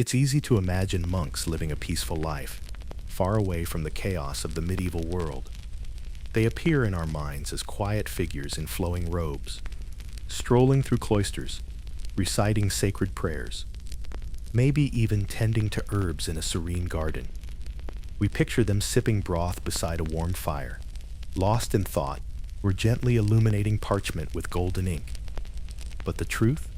It's easy to imagine monks living a peaceful life, far away from the chaos of the medieval world. They appear in our minds as quiet figures in flowing robes, strolling through cloisters, reciting sacred prayers, maybe even tending to herbs in a serene garden. We picture them sipping broth beside a warm fire, lost in thought, or gently illuminating parchment with golden ink. But the truth?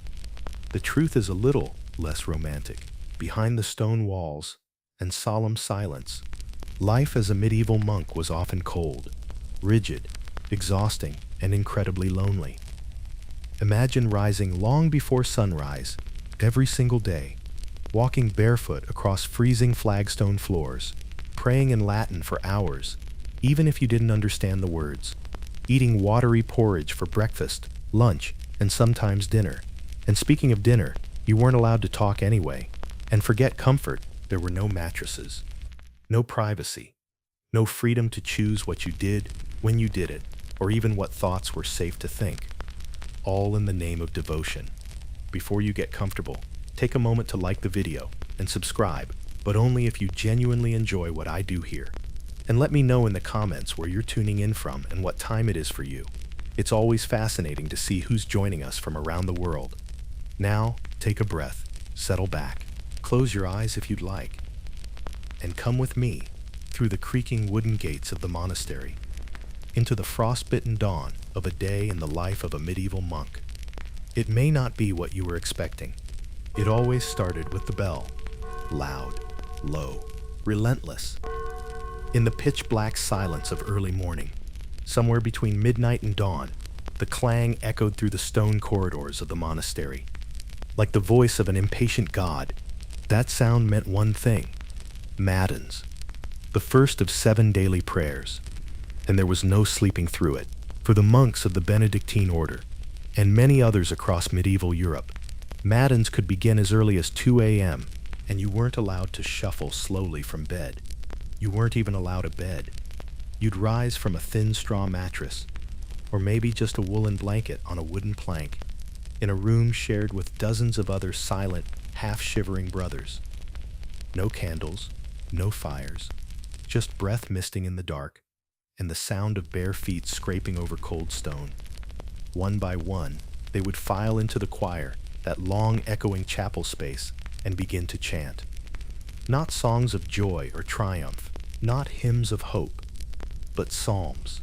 The truth is a little less romantic. Behind the stone walls and solemn silence, life as a medieval monk was often cold, rigid, exhausting, and incredibly lonely. Imagine rising long before sunrise, every single day, walking barefoot across freezing flagstone floors, praying in Latin for hours, even if you didn't understand the words, eating watery porridge for breakfast, lunch, and sometimes dinner. And speaking of dinner, you weren't allowed to talk anyway. And forget comfort, there were no mattresses, no privacy, no freedom to choose what you did, when you did it, or even what thoughts were safe to think. All in the name of devotion. Before you get comfortable, take a moment to like the video and subscribe, but only if you genuinely enjoy what I do here. And let me know in the comments where you're tuning in from and what time it is for you. It's always fascinating to see who's joining us from around the world. Now, take a breath, settle back, close your eyes if you'd like, and come with me through the creaking wooden gates of the monastery, into the frostbitten dawn of a day in the life of a medieval monk. It may not be what you were expecting. It always started with the bell, loud, low, relentless. In the pitch-black silence of early morning, somewhere between midnight and dawn, the clang echoed through the stone corridors of the monastery. Like the voice of an impatient god, that sound meant one thing: matins, the first of 7 daily prayers. And there was no sleeping through it. For the monks of the Benedictine order, and many others across medieval Europe, matins could begin as early as 2 a.m., and you weren't allowed to shuffle slowly from bed. You weren't even allowed a bed. You'd rise from a thin straw mattress, or maybe just a woolen blanket on a wooden plank, in a room shared with dozens of other silent, half-shivering brothers. No candles, no fires, just breath misting in the dark, and the sound of bare feet scraping over cold stone. One by one, they would file into the choir, that long echoing chapel space, and begin to chant. Not songs of joy or triumph, not hymns of hope, but psalms,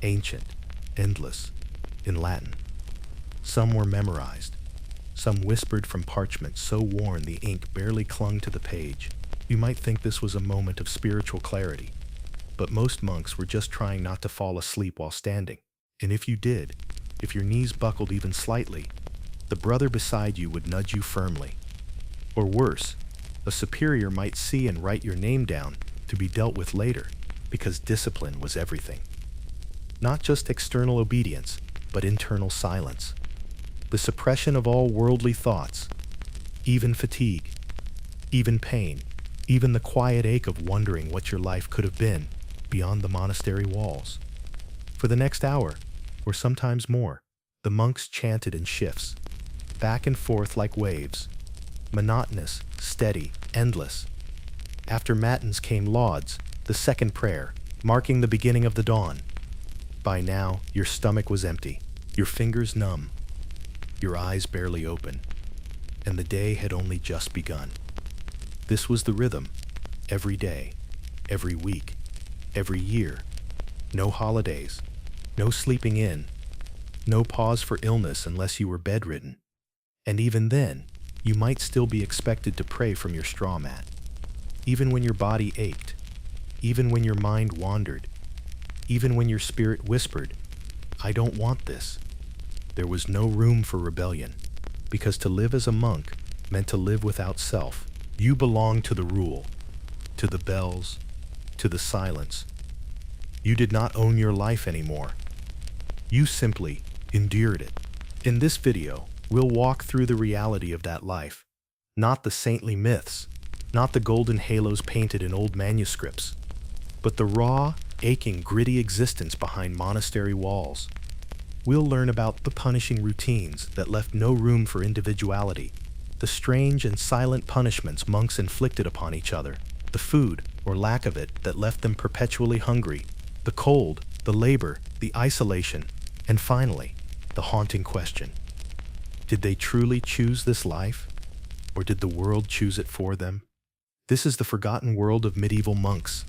ancient, endless, in Latin. Some were memorized, some whispered from parchment so worn the ink barely clung to the page. You might think this was a moment of spiritual clarity, but most monks were just trying not to fall asleep while standing. And if you did, if your knees buckled even slightly, the brother beside you would nudge you firmly. Or worse, a superior might see and write your name down to be dealt with later, because discipline was everything. Not just external obedience, but internal silence. The suppression of all worldly thoughts, even fatigue, even pain, even the quiet ache of wondering what your life could have been beyond the monastery walls. For the next hour, or sometimes more, the monks chanted in shifts, back and forth like waves, monotonous, steady, endless. After matins came lauds, the second prayer, marking the beginning of the dawn. By now, your stomach was empty, your fingers numb, your eyes barely open, and the day had only just begun. This was the rhythm, every day, every week, every year. No holidays, no sleeping in, no pause for illness unless you were bedridden. And even then, you might still be expected to pray from your straw mat, even when your body ached, even when your mind wandered, even when your spirit whispered, "I don't want this." There was no room for rebellion, because to live as a monk meant to live without self. You belonged to the rule, to the bells, to the silence. You did not own your life anymore. You simply endured it. In this video, we'll walk through the reality of that life, not the saintly myths, not the golden halos painted in old manuscripts, but the raw, aching, gritty existence behind monastery walls. We'll learn about the punishing routines that left no room for individuality, the strange and silent punishments monks inflicted upon each other, the food, or lack of it, that left them perpetually hungry, the cold, the labor, the isolation, and finally, the haunting question. Did they truly choose this life, or did the world choose it for them? This is the forgotten world of medieval monks,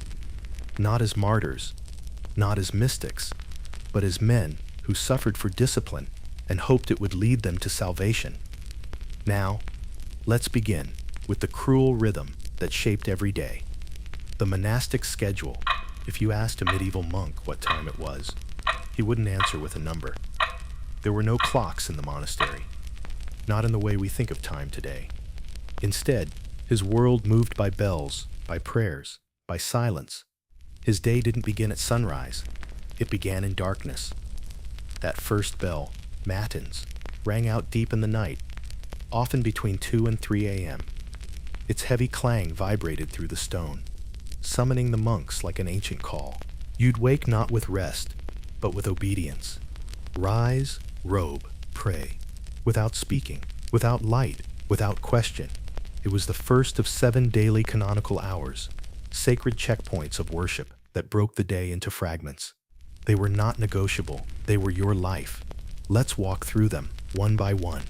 not as martyrs, not as mystics, but as men who suffered for discipline and hoped it would lead them to salvation. Now, let's begin with the cruel rhythm that shaped every day. The monastic schedule. If you asked a medieval monk what time it was, he wouldn't answer with a number. There were no clocks in the monastery, not in the way we think of time today. Instead, his world moved by bells, by prayers, by silence. His day didn't begin at sunrise. It began in darkness. That first bell, matins, rang out deep in the night, often between 2 and 3 a.m. Its heavy clang vibrated through the stone, summoning the monks like an ancient call. You'd wake not with rest, but with obedience. Rise, robe, pray, without speaking, without light, without question. It was the first of 7 daily canonical hours, sacred checkpoints of worship that broke the day into fragments. They were not negotiable, they were your life. Let's walk through them, one by one.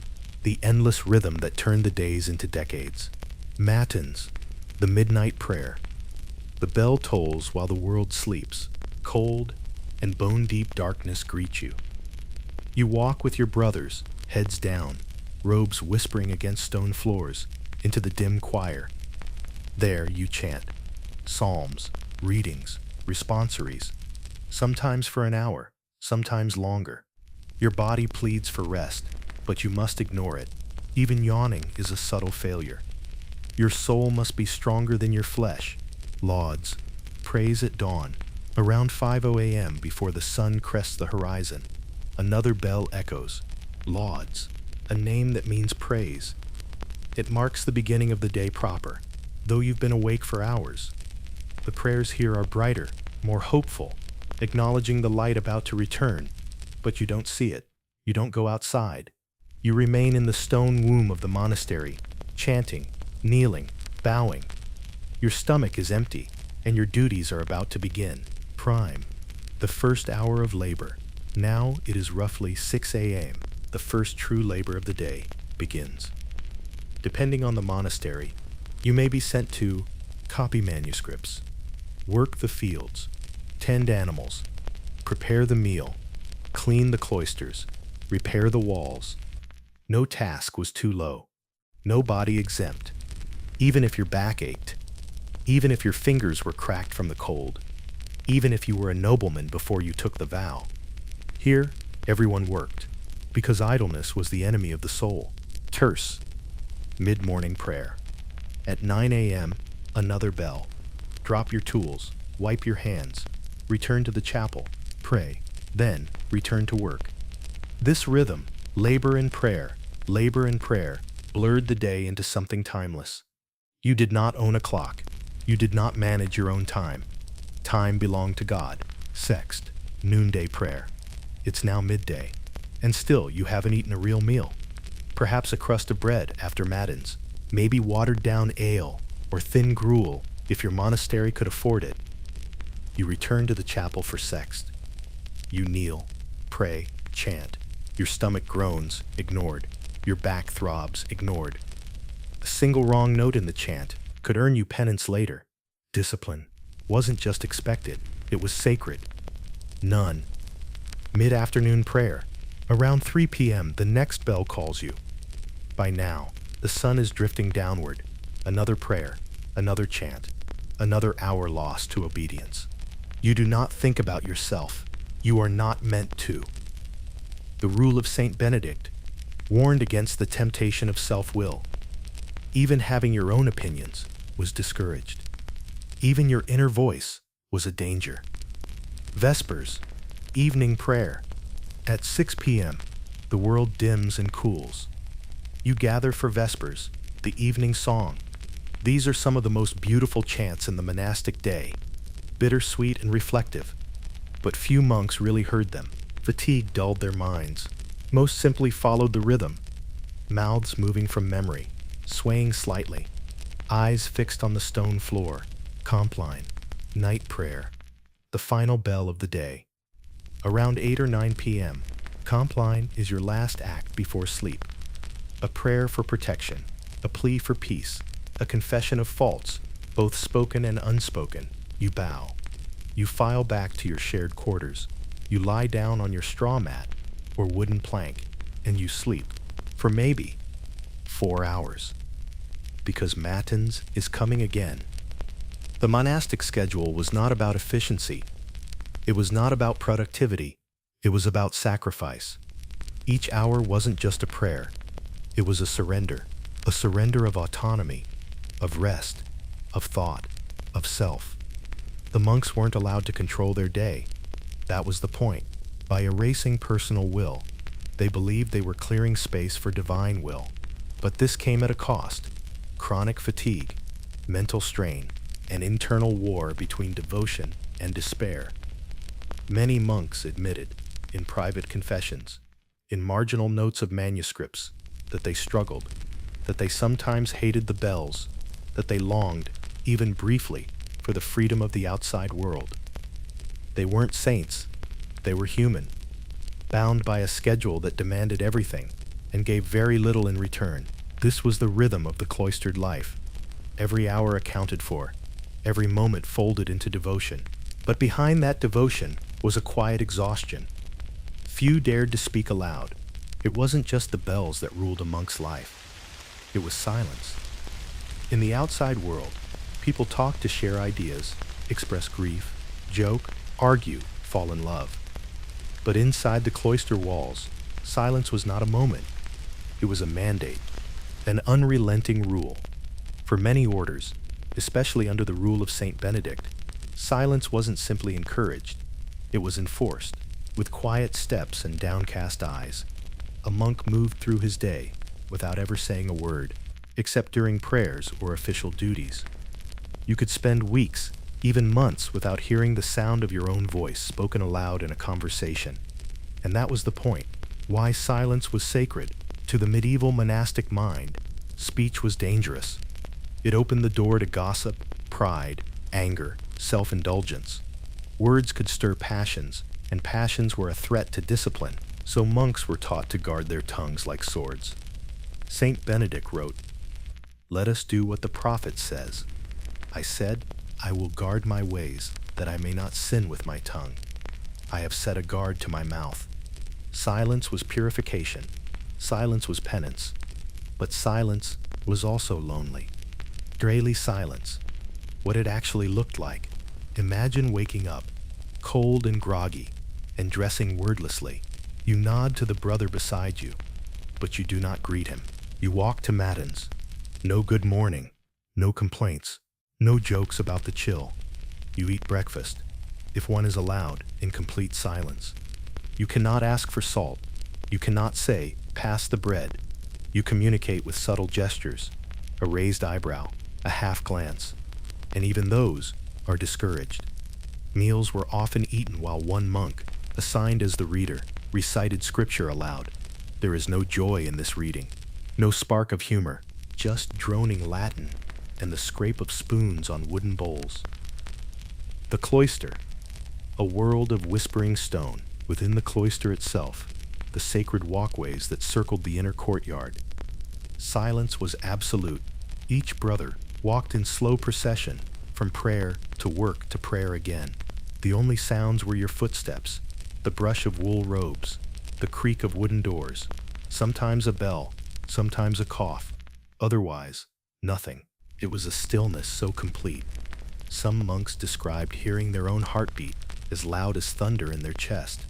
The endless rhythm that turned the days into decades. Matins, the midnight prayer. The bell tolls while the world sleeps. Cold and bone-deep darkness greet you. You walk with your brothers, heads down, robes whispering against stone floors, into the dim choir. There you chant. Psalms, readings, responsories, sometimes for an hour, sometimes longer. Your body pleads for rest, but you must ignore it. Even yawning is a subtle failure. Your soul must be stronger than your flesh. Lauds, praise at dawn, around 5:00 a.m. before the sun crests the horizon. Another bell echoes. Lauds, a name that means praise. It marks the beginning of the day proper, though you've been awake for hours. The prayers here are brighter, more hopeful, acknowledging the light about to return, but you don't see it. You don't go outside. You remain in the stone womb of the monastery, chanting, kneeling, bowing. Your stomach is empty, and your duties are about to begin. Prime, the first hour of labor. Now it is roughly 6 a.m. The first true labor of the day begins. Depending on the monastery, you may be sent to copy manuscripts, work the fields, tend animals, prepare the meal, clean the cloisters, repair the walls. No task was too low, no body exempt, even if your back ached, even if your fingers were cracked from the cold, even if you were a nobleman before you took the vow. Here, everyone worked, because idleness was the enemy of the soul. Terse, mid-morning prayer. At 9 a.m., another bell. Drop your tools, wipe your hands, return to the chapel, pray, then return to work. This rhythm, labor and prayer, blurred the day into something timeless. You did not own a clock. You did not manage your own time. Time belonged to God. Sext, noonday prayer. It's now midday, and still you haven't eaten a real meal. Perhaps a crust of bread after matins, maybe watered-down ale or thin gruel if your monastery could afford it. You return to the chapel for sext. You kneel, pray, chant. Your stomach groans, ignored. Your back throbs, ignored. A single wrong note in the chant could earn you penance later. Discipline wasn't just expected, it was sacred. None. Mid-afternoon prayer. Around 3 p.m., the next bell calls you. By now, the sun is drifting downward. Another prayer, another chant, another hour lost to obedience. You do not think about yourself. You are not meant to. The rule of Saint Benedict warned against the temptation of self-will. Even having your own opinions was discouraged. Even your inner voice was a danger. Vespers, evening prayer. At 6 p.m., the world dims and cools. You gather for Vespers, the evening song. These are some of the most beautiful chants in the monastic day, bittersweet and reflective. But few monks really heard them. Fatigue dulled their minds. Most simply followed the rhythm, mouths moving from memory, swaying slightly, eyes fixed on the stone floor. Compline, night prayer, the final bell of the day. Around 8 or 9 p.m., compline is your last act before sleep. A prayer for protection, a plea for peace, a confession of faults, both spoken and unspoken. You bow. You file back to your shared quarters. You lie down on your straw mat or wooden plank, and you sleep for maybe 4 hours. Because matins is coming again. The monastic schedule was not about efficiency. It was not about productivity. It was about sacrifice. Each hour wasn't just a prayer. It was a surrender of autonomy, of rest, of thought, of self. The monks weren't allowed to control their day. That was the point. By erasing personal will, they believed they were clearing space for divine will. But this came at a cost: chronic fatigue, mental strain, an internal war between devotion and despair. Many monks admitted, in private confessions, in marginal notes of manuscripts, that they struggled, that they sometimes hated the bells, that they longed, even briefly, for the freedom of the outside world. They weren't saints, they were human, bound by a schedule that demanded everything and gave very little in return. This was the rhythm of the cloistered life. Every hour accounted for, every moment folded into devotion. But behind that devotion was a quiet exhaustion. Few dared to speak aloud. It wasn't just the bells that ruled a monk's life. It was silence. In the outside world, people talked to share ideas, express grief, joke, argue, fall in love. But inside the cloister walls, silence was not a moment. It was a mandate, an unrelenting rule. For many orders, especially under the rule of Saint Benedict, silence wasn't simply encouraged, it was enforced. With quiet steps and downcast eyes, a monk moved through his day without ever saying a word, except during prayers or official duties. You could spend weeks, even months, without hearing the sound of your own voice spoken aloud in a conversation. And that was the point. Why silence was sacred. To the medieval monastic mind, speech was dangerous. It opened the door to gossip, pride, anger, self-indulgence. Words could stir passions, and passions were a threat to discipline, so monks were taught to guard their tongues like swords. Saint Benedict wrote, "Let us do what the prophet says. I said, I will guard my ways, that I may not sin with my tongue. I have set a guard to my mouth." Silence was purification. Silence was penance. But silence was also lonely. Daily silence. What it actually looked like. Imagine waking up, cold and groggy, and dressing wordlessly. You nod to the brother beside you, but you do not greet him. You walk to matins. No good morning, no complaints, no jokes about the chill. You eat breakfast, if one is allowed, in complete silence. You cannot ask for salt. You cannot say, "Pass the bread." You communicate with subtle gestures, a raised eyebrow, a half glance, and even those are discouraged. Meals were often eaten while one monk, assigned as the reader, recited scripture aloud. There is no joy in this reading, no spark of humor, just droning Latin and the scrape of spoons on wooden bowls. The cloister, a world of whispering stone. Within the cloister itself, the sacred walkways that circled the inner courtyard. Silence was absolute. Each brother walked in slow procession, from prayer to work to prayer again. The only sounds were your footsteps, the brush of wool robes, the creak of wooden doors, sometimes a bell, sometimes a cough, otherwise, nothing. It was a stillness so complete. Some monks described hearing their own heartbeat as loud as thunder in their chest.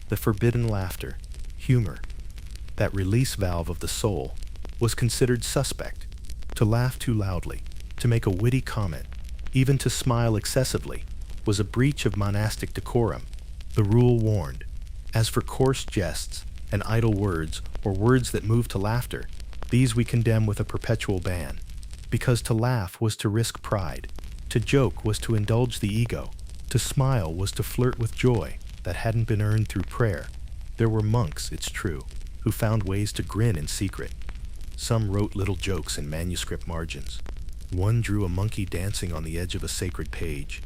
The forbidden laughter, humor, that release valve of the soul, was considered suspect. To laugh too loudly, to make a witty comment, even to smile excessively, was a breach of monastic decorum. The rule warned. As for coarse jests and idle words, or words that moved to laughter, these we condemn with a perpetual ban. Because to laugh was to risk pride, to joke was to indulge the ego, to smile was to flirt with joy that hadn't been earned through prayer. There were monks, it's true, who found ways to grin in secret. Some wrote little jokes in manuscript margins. One drew a monkey dancing on the edge of a sacred page,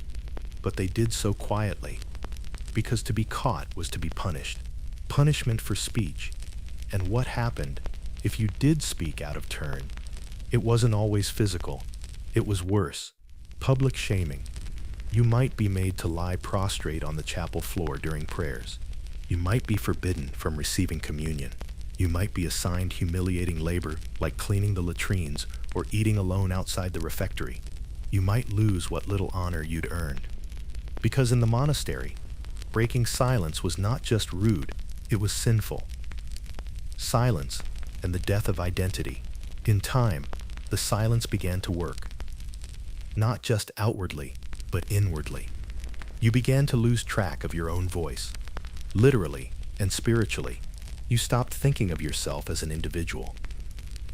but they did so quietly, because to be caught was to be punished. Punishment for speech. And what happened if you did speak out of turn? It wasn't always physical. It was worse. Public shaming. You might be made to lie prostrate on the chapel floor during prayers. You might be forbidden from receiving communion. You might be assigned humiliating labor like cleaning the latrines or eating alone outside the refectory. You might lose what little honor you'd earned. Because in the monastery, breaking silence was not just rude, it was sinful. Silence and the death of identity. In time, the silence began to work. Not just outwardly, but inwardly. You began to lose track of your own voice. Literally and spiritually, you stopped thinking of yourself as an individual.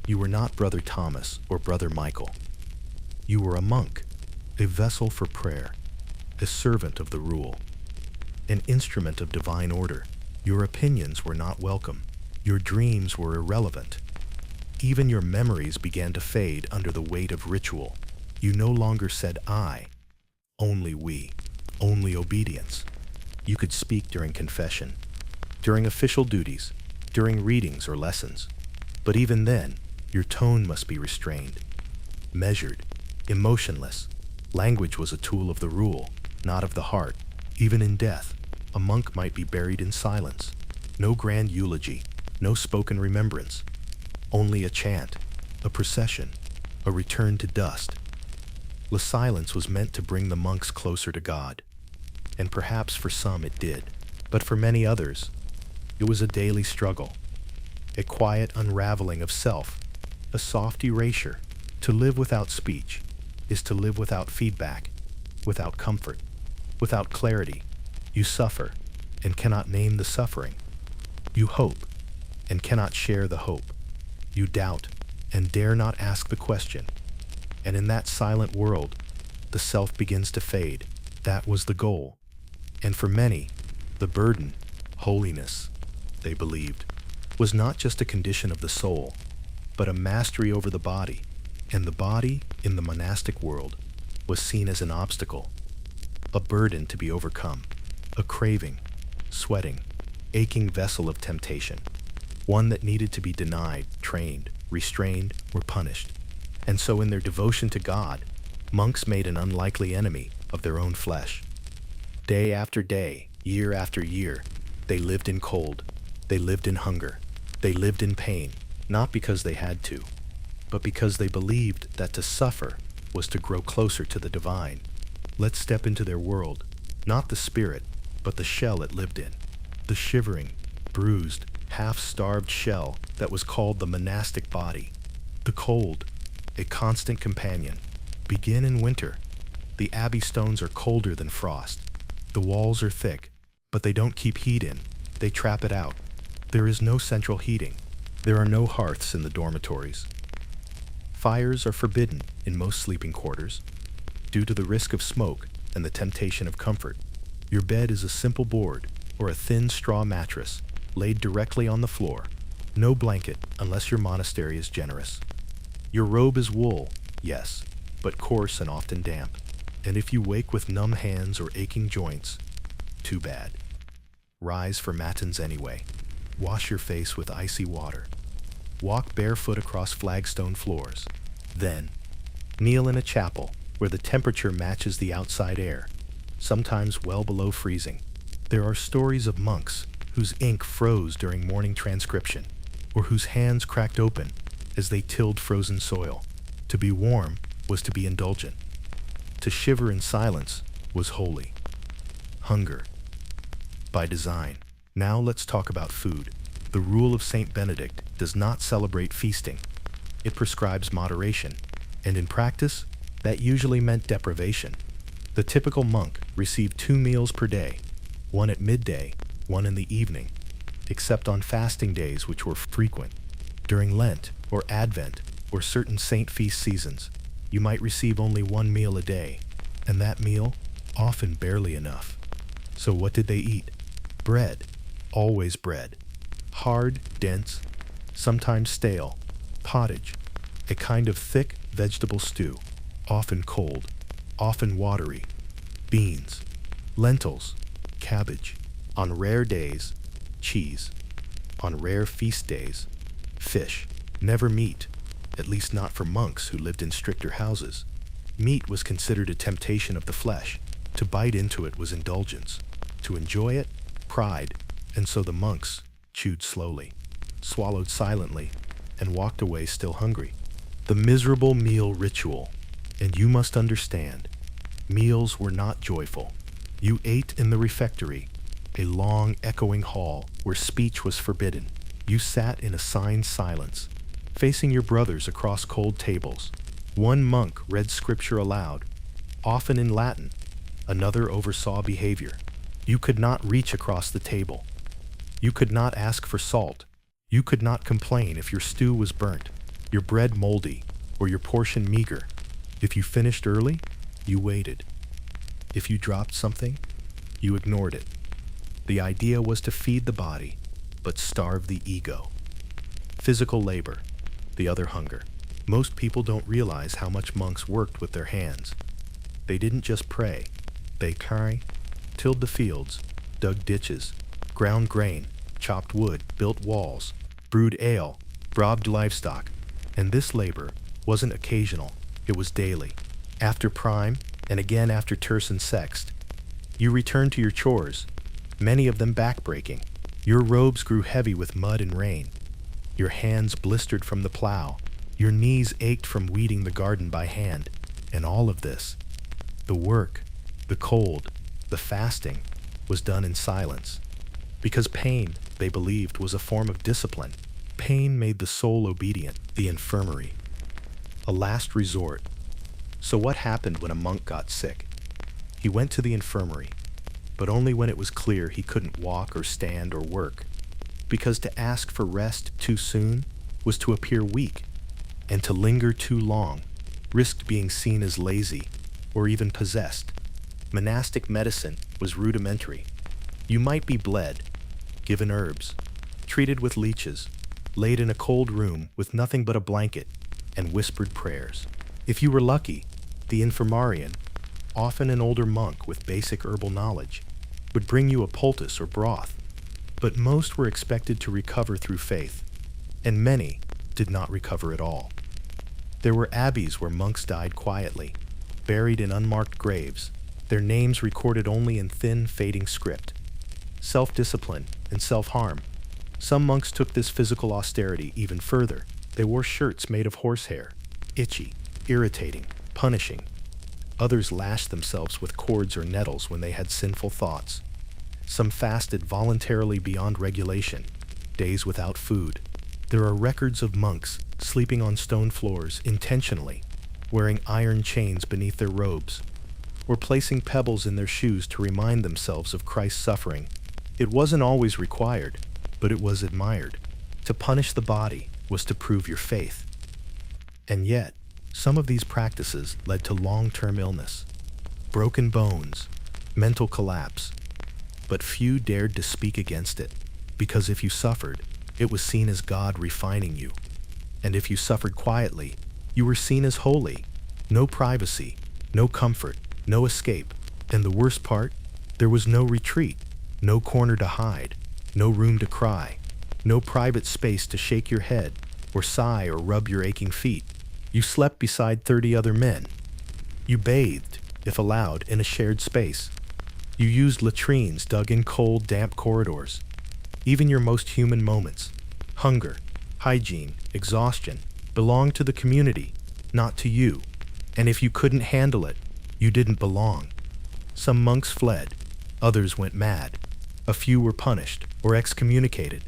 You were not Brother Thomas or Brother Michael. You were a monk, a vessel for prayer, a servant of the rule, an instrument of divine order. Your opinions were not welcome. Your dreams were irrelevant. Even your memories began to fade under the weight of ritual. You no longer said I, only we, only obedience. You could speak during confession, during official duties, during readings or lessons. But even then, your tone must be restrained, measured, emotionless. Language was a tool of the rule, not of the heart. Even in death, a monk might be buried in silence. No grand eulogy, no spoken remembrance. Only a chant, a procession, a return to dust. The silence was meant to bring the monks closer to God. And perhaps for some it did. But for many others, it was a daily struggle. A quiet unraveling of self, a soft erasure. To live without speech is to live without feedback, without comfort, without clarity. You suffer and cannot name the suffering. You hope and cannot share the hope. You doubt and dare not ask the question. And in that silent world, the self begins to fade. That was the goal. And for many, the burden, holiness, they believed, was not just a condition of the soul, but a mastery over the body. And the body, in the monastic world, was seen as an obstacle, a burden to be overcome, a craving, sweating, aching vessel of temptation, one that needed to be denied, trained, restrained, or punished. And so in their devotion to God, monks made an unlikely enemy of their own flesh. Day after day, year after year, they lived in cold, they lived in hunger, they lived in pain, not because they had to, but because they believed that to suffer was to grow closer to the divine. Let's step into their world, not the spirit, but the shell it lived in, the shivering, bruised, half-starved shell that was called the monastic body. The cold, a constant companion. Begin in winter. The abbey stones are colder than frost. The walls are thick, but they don't keep heat in. They trap it out. There is no central heating. There are no hearths in the dormitories. Fires are forbidden in most sleeping quarters, due to the risk of smoke and the temptation of comfort. Your bed is a simple board or a thin straw mattress laid directly on the floor. No blanket unless your monastery is generous. Your robe is wool, yes, but coarse and often damp. And if you wake with numb hands or aching joints, too bad. Rise for matins anyway. Wash your face with icy water. Walk barefoot across flagstone floors. Then, kneel in a chapel where the temperature matches the outside air, sometimes well below freezing. There are stories of monks whose ink froze during morning transcription, or whose hands cracked open as they tilled frozen soil. To be warm was to be indulgent. To shiver in silence was holy. Hunger. By design. Now let's talk about food. The rule of Saint Benedict does not celebrate feasting. It prescribes moderation, and in practice, that usually meant deprivation. The typical monk received 2 meals per day, one at midday, one in the evening, except on fasting days which were frequent. During Lent or Advent or certain saint feast seasons, you might receive only 1 meal a day, and that meal often barely enough. So what did they eat? Bread. Always bread. Hard, dense, sometimes stale, Pottage, a kind of thick vegetable stew, often cold, often watery. Beans, lentils, cabbage. On rare days, cheese. On rare feast days, fish. Never meat, at least not for monks who lived in stricter houses. Meat was considered a temptation of the flesh. To bite into it was indulgence. To enjoy it, pride. And so the monks chewed slowly, swallowed silently, and walked away still hungry. The miserable meal ritual. And you must understand, meals were not joyful. You ate in the refectory, a long, echoing hall where speech was forbidden. You sat in assigned silence, facing your brothers across cold tables. One monk read scripture aloud, often in Latin. Another oversaw behavior. You could not reach across the table. You could not ask for salt. You could not complain if your stew was burnt, your bread moldy, or your portion meager. If you finished early, you waited. If you dropped something, you ignored it. The idea was to feed the body, but starve the ego. Physical labor, the other hunger. Most people don't realize how much monks worked with their hands. They didn't just pray. They tilled the fields, dug ditches, ground grain, chopped wood, built walls, brewed ale, robbed livestock. And this labor wasn't occasional, it was daily. After prime, and again after terce and sext, you returned to your chores, many of them back-breaking. Your robes grew heavy with mud and rain. Your hands blistered from the plow. Your knees ached from weeding the garden by hand. And all of this, the work, the cold, the fasting, was done in silence. Because pain, they believed, was a form of discipline. Pain made the soul obedient, the infirmary. A last resort. So what happened when a monk got sick? He went to the infirmary, but only when it was clear he couldn't walk or stand or work. Because to ask for rest too soon was to appear weak, and to linger too long risked being seen as lazy or even possessed. Monastic medicine was rudimentary. You might be bled, given herbs, treated with leeches, laid in a cold room with nothing but a blanket and whispered prayers. If you were lucky, the infirmarian, often an older monk with basic herbal knowledge, would bring you a poultice or broth. But most were expected to recover through faith, and many did not recover at all. There were abbeys where monks died quietly, buried in unmarked graves, their names recorded only in thin, fading script. Self-discipline and self-harm. Some monks took this physical austerity even further. They wore shirts made of horsehair, itchy, irritating, punishing. Others lashed themselves with cords or nettles when they had sinful thoughts. Some fasted voluntarily beyond regulation, days without food. There are records of monks sleeping on stone floors intentionally, wearing iron chains beneath their robes, or placing pebbles in their shoes to remind themselves of Christ's suffering. It wasn't always required, but it was admired. To punish the body was to prove your faith. And yet, some of these practices led to long-term illness, broken bones, mental collapse. But few dared to speak against it, because if you suffered, it was seen as God refining you. And if you suffered quietly, you were seen as holy. No privacy, no comfort, no escape. And the worst part, there was no retreat, no corner to hide, no room to cry, no private space to shake your head, or sigh or rub your aching feet. You slept beside 30 other men. You bathed, if allowed, in a shared space. You used latrines dug in cold, damp corridors. Even your most human moments, hunger, hygiene, exhaustion, belonged to the community, not to you. And if you couldn't handle it, you didn't belong. Some monks fled, others went mad. A few were punished or excommunicated,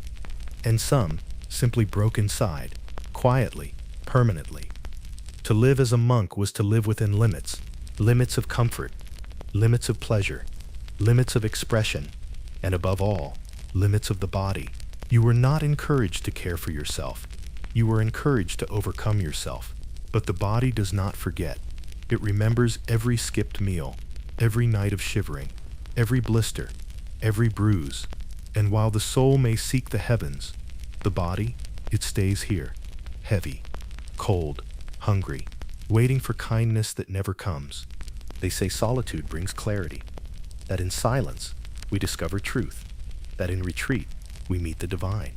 and some simply broke inside, quietly, permanently. To live as a monk was to live within limits, limits of comfort, limits of pleasure, limits of expression, and above all, limits of the body. You were not encouraged to care for yourself. You were encouraged to overcome yourself. But the body does not forget. It remembers every skipped meal, every night of shivering, every blister, every bruise. And while the soul may seek the heavens, the body, it stays here, heavy, cold, hungry, waiting for kindness that never comes. They say solitude brings clarity, that in silence we discover truth, that in retreat we meet the divine.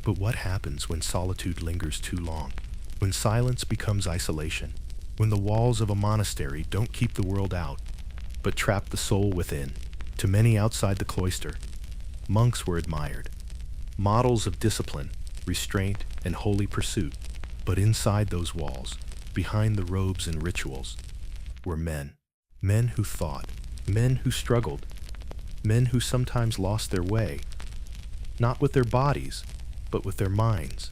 But what happens when solitude lingers too long? When silence becomes isolation? When the walls of a monastery don't keep the world out, but trap the soul within? To many outside the cloister, monks were admired, models of discipline, restraint, and holy pursuit. But inside those walls, behind the robes and rituals, were men. Men who thought, men who struggled, men who sometimes lost their way, not with their bodies, but with their minds.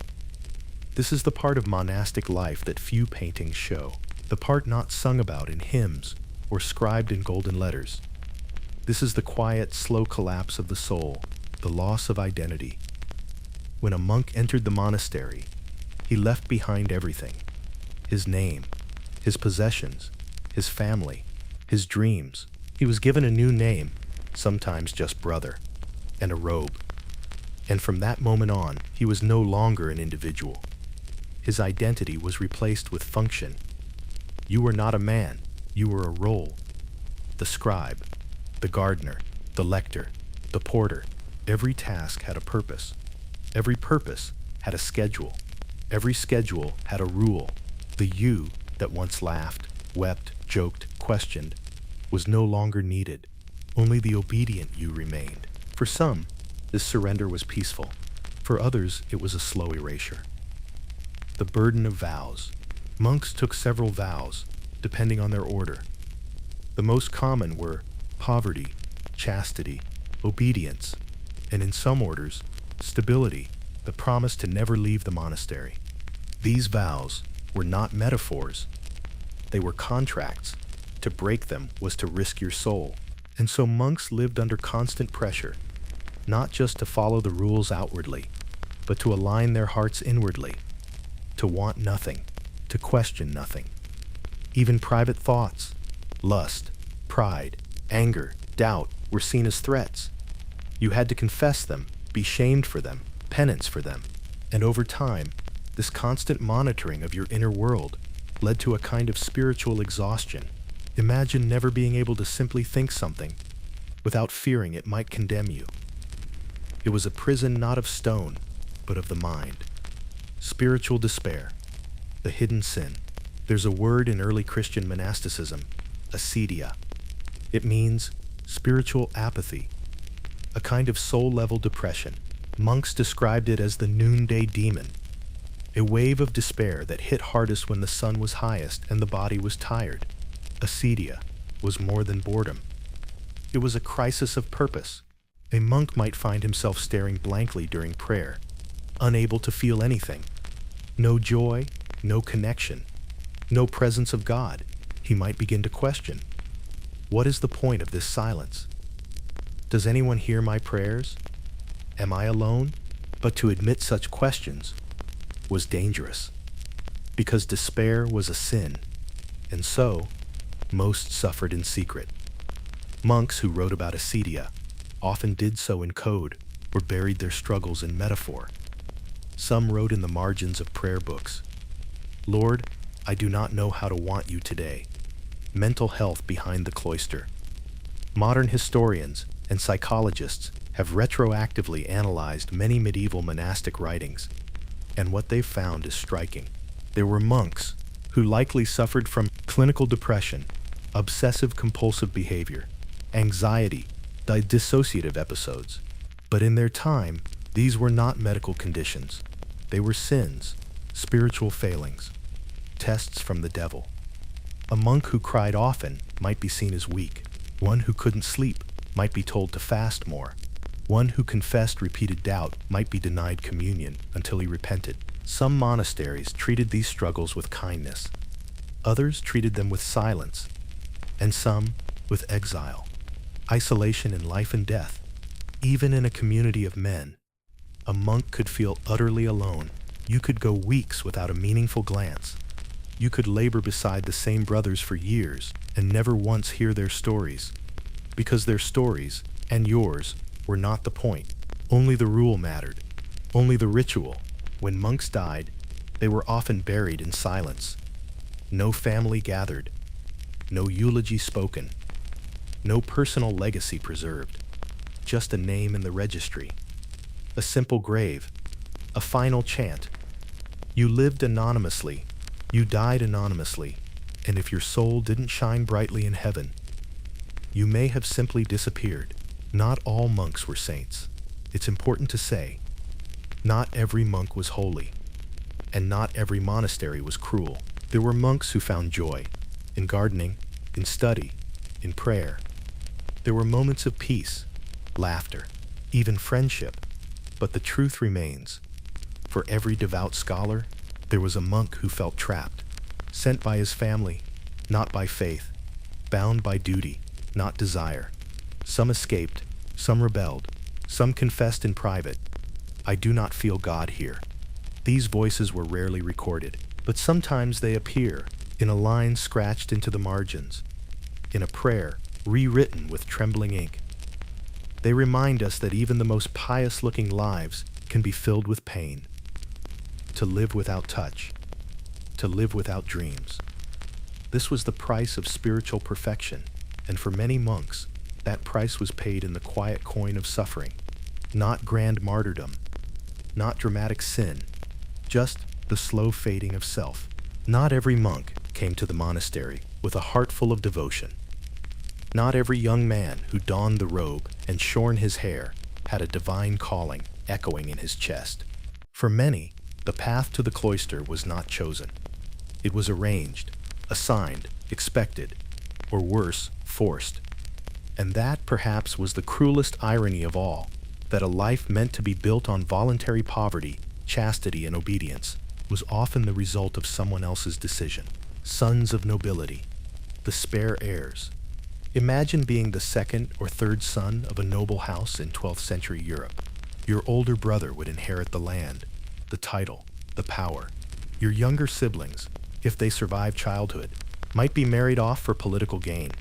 This is the part of monastic life that few paintings show, the part not sung about in hymns or scribed in golden letters. This is the quiet, slow collapse of the soul, the loss of identity. When a monk entered the monastery, he left behind everything: his name, his possessions, his family, his dreams. He was given a new name, sometimes just brother, and a robe. And from that moment on, he was no longer an individual. His identity was replaced with function. You were not a man, you were a role. The scribe, the gardener, the lector, the porter. Every task had a purpose. Every purpose had a schedule. Every schedule had a rule. The you that once laughed, wept, joked, questioned, was no longer needed. Only the obedient you remained. For some, this surrender was peaceful. For others, it was a slow erasure. The burden of vows. Monks took several vows, depending on their order. The most common were poverty, chastity, obedience, and in some orders, stability, the promise to never leave the monastery. These vows were not metaphors. They were contracts. To break them was to risk your soul. And so monks lived under constant pressure, not just to follow the rules outwardly, but to align their hearts inwardly, to want nothing, to question nothing. Even private thoughts, lust, pride, anger, doubt were seen as threats. You had to confess them, be shamed for them, penance for them. And over time, this constant monitoring of your inner world led to a kind of spiritual exhaustion. Imagine never being able to simply think something without fearing it might condemn you. It was a prison not of stone, but of the mind. Spiritual despair, the hidden sin. There's a word in early Christian monasticism, acedia. It means spiritual apathy, a kind of soul-level depression. Monks described it as the noonday demon, a wave of despair that hit hardest when the sun was highest and the body was tired. Acedia was more than boredom. It was a crisis of purpose. A monk might find himself staring blankly during prayer, unable to feel anything. No joy, no connection, no presence of God. He might begin to question, what is the point of this silence? Does anyone hear my prayers? Am I alone? But to admit such questions was dangerous, because despair was a sin, and so most suffered in secret. Monks who wrote about acedia often did so in code or buried their struggles in metaphor. Some wrote in the margins of prayer books, "Lord, I do not know how to want you today." Mental health behind the cloister. Modern historians and psychologists have retroactively analyzed many medieval monastic writings, and what they've found is striking. There were monks who likely suffered from clinical depression, obsessive-compulsive behavior, anxiety, dissociative episodes. But in their time, these were not medical conditions. They were sins, spiritual failings, tests from the devil. A monk who cried often might be seen as weak. One who couldn't sleep might be told to fast more. One who confessed repeated doubt might be denied communion until he repented. Some monasteries treated these struggles with kindness. Others treated them with silence, and some with exile, isolation in life and death. Even in a community of men, a monk could feel utterly alone. You could go weeks without a meaningful glance. You could labor beside the same brothers for years and never once hear their stories, because their stories and yours were not the point. Only the rule mattered, only the ritual. When monks died, They were often buried in silence. No family gathered, no eulogy spoken, no personal legacy preserved, just a name in the registry, a simple grave, a final chant. You lived anonymously, you died anonymously, and if your soul didn't shine brightly in heaven, you may have simply disappeared. Not all monks were saints. It's important to say, not every monk was holy, and not every monastery was cruel. There were monks who found joy in gardening, in study, in prayer. There were moments of peace, laughter, even friendship. But the truth remains. For every devout scholar, there was a monk who felt trapped, sent by his family, not by faith, bound by duty, not desire. Some escaped, some rebelled, some confessed in private, "I do not feel God here." These voices were rarely recorded, but sometimes they appear in a line scratched into the margins, in a prayer rewritten with trembling ink. They remind us that even the most pious-looking lives can be filled with pain. To live without touch, to live without dreams. This was the price of spiritual perfection, and for many monks, that price was paid in the quiet coin of suffering. Not grand martyrdom, not dramatic sin, just the slow fading of self. Not every monk came to the monastery with a heart full of devotion. Not every young man who donned the robe and shorn his hair had a divine calling echoing in his chest. For many, the path to the cloister was not chosen. It was arranged, assigned, expected, or worse, forced. And that perhaps was the cruelest irony of all, that a life meant to be built on voluntary poverty, chastity, and obedience was often the result of someone else's decision. Sons of nobility, the spare heirs. Imagine being the second or third son of a noble house in 12th century Europe. Your older brother would inherit the land, the title, the power. Your younger siblings, if they survived childhood, might be married off for political gain.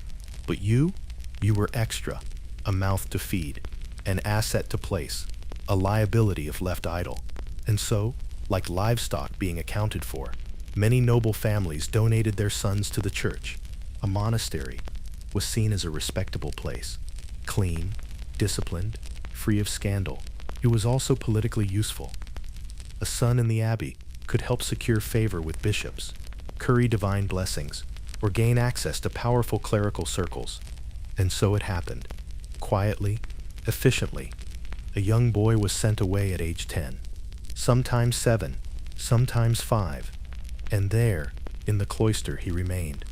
But you were extra, a mouth to feed, an asset to place, a liability if left idle. And so, like livestock being accounted for, many noble families donated their sons to the church. A monastery was seen as a respectable place, clean, disciplined, free of scandal. It was also politically useful. A son in the abbey could help secure favor with bishops, curry divine blessings, or gain access to powerful clerical circles. And so it happened. Quietly, efficiently, a young boy was sent away at age 10, sometimes 7, sometimes 5, and there, in the cloister, he remained.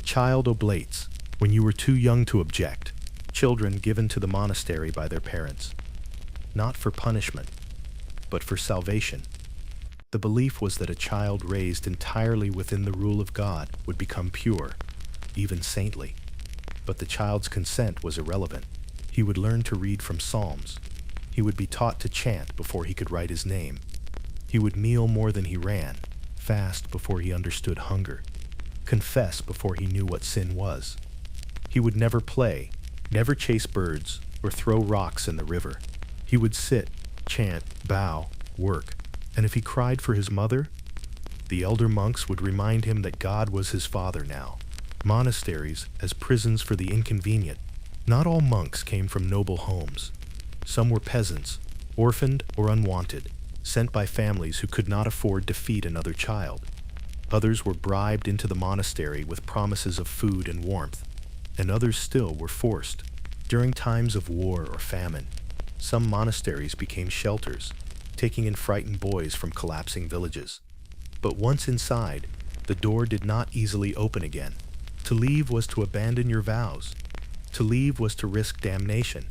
Child oblates, when you were too young to object, children given to the monastery by their parents, not for punishment, but for salvation. The belief was that a child raised entirely within the rule of God would become pure, even saintly. But the child's consent was irrelevant. He would learn to read from Psalms. He would be taught to chant before he could write his name. He would kneel more than he ran, fast before he understood hunger, confess before he knew what sin was. He would never play, never chase birds, or throw rocks in the river. He would sit, chant, bow, work, and if he cried for his mother, the elder monks would remind him that God was his father now. Monasteries as prisons for the inconvenient. Not all monks came from noble homes. Some were peasants, orphaned or unwanted, sent by families who could not afford to feed another child. Others were bribed into the monastery with promises of food and warmth, and others still were forced. During times of war or famine, some monasteries became shelters, taking in frightened boys from collapsing villages. But once inside, the door did not easily open again. To leave was to abandon your vows. To leave was to risk damnation.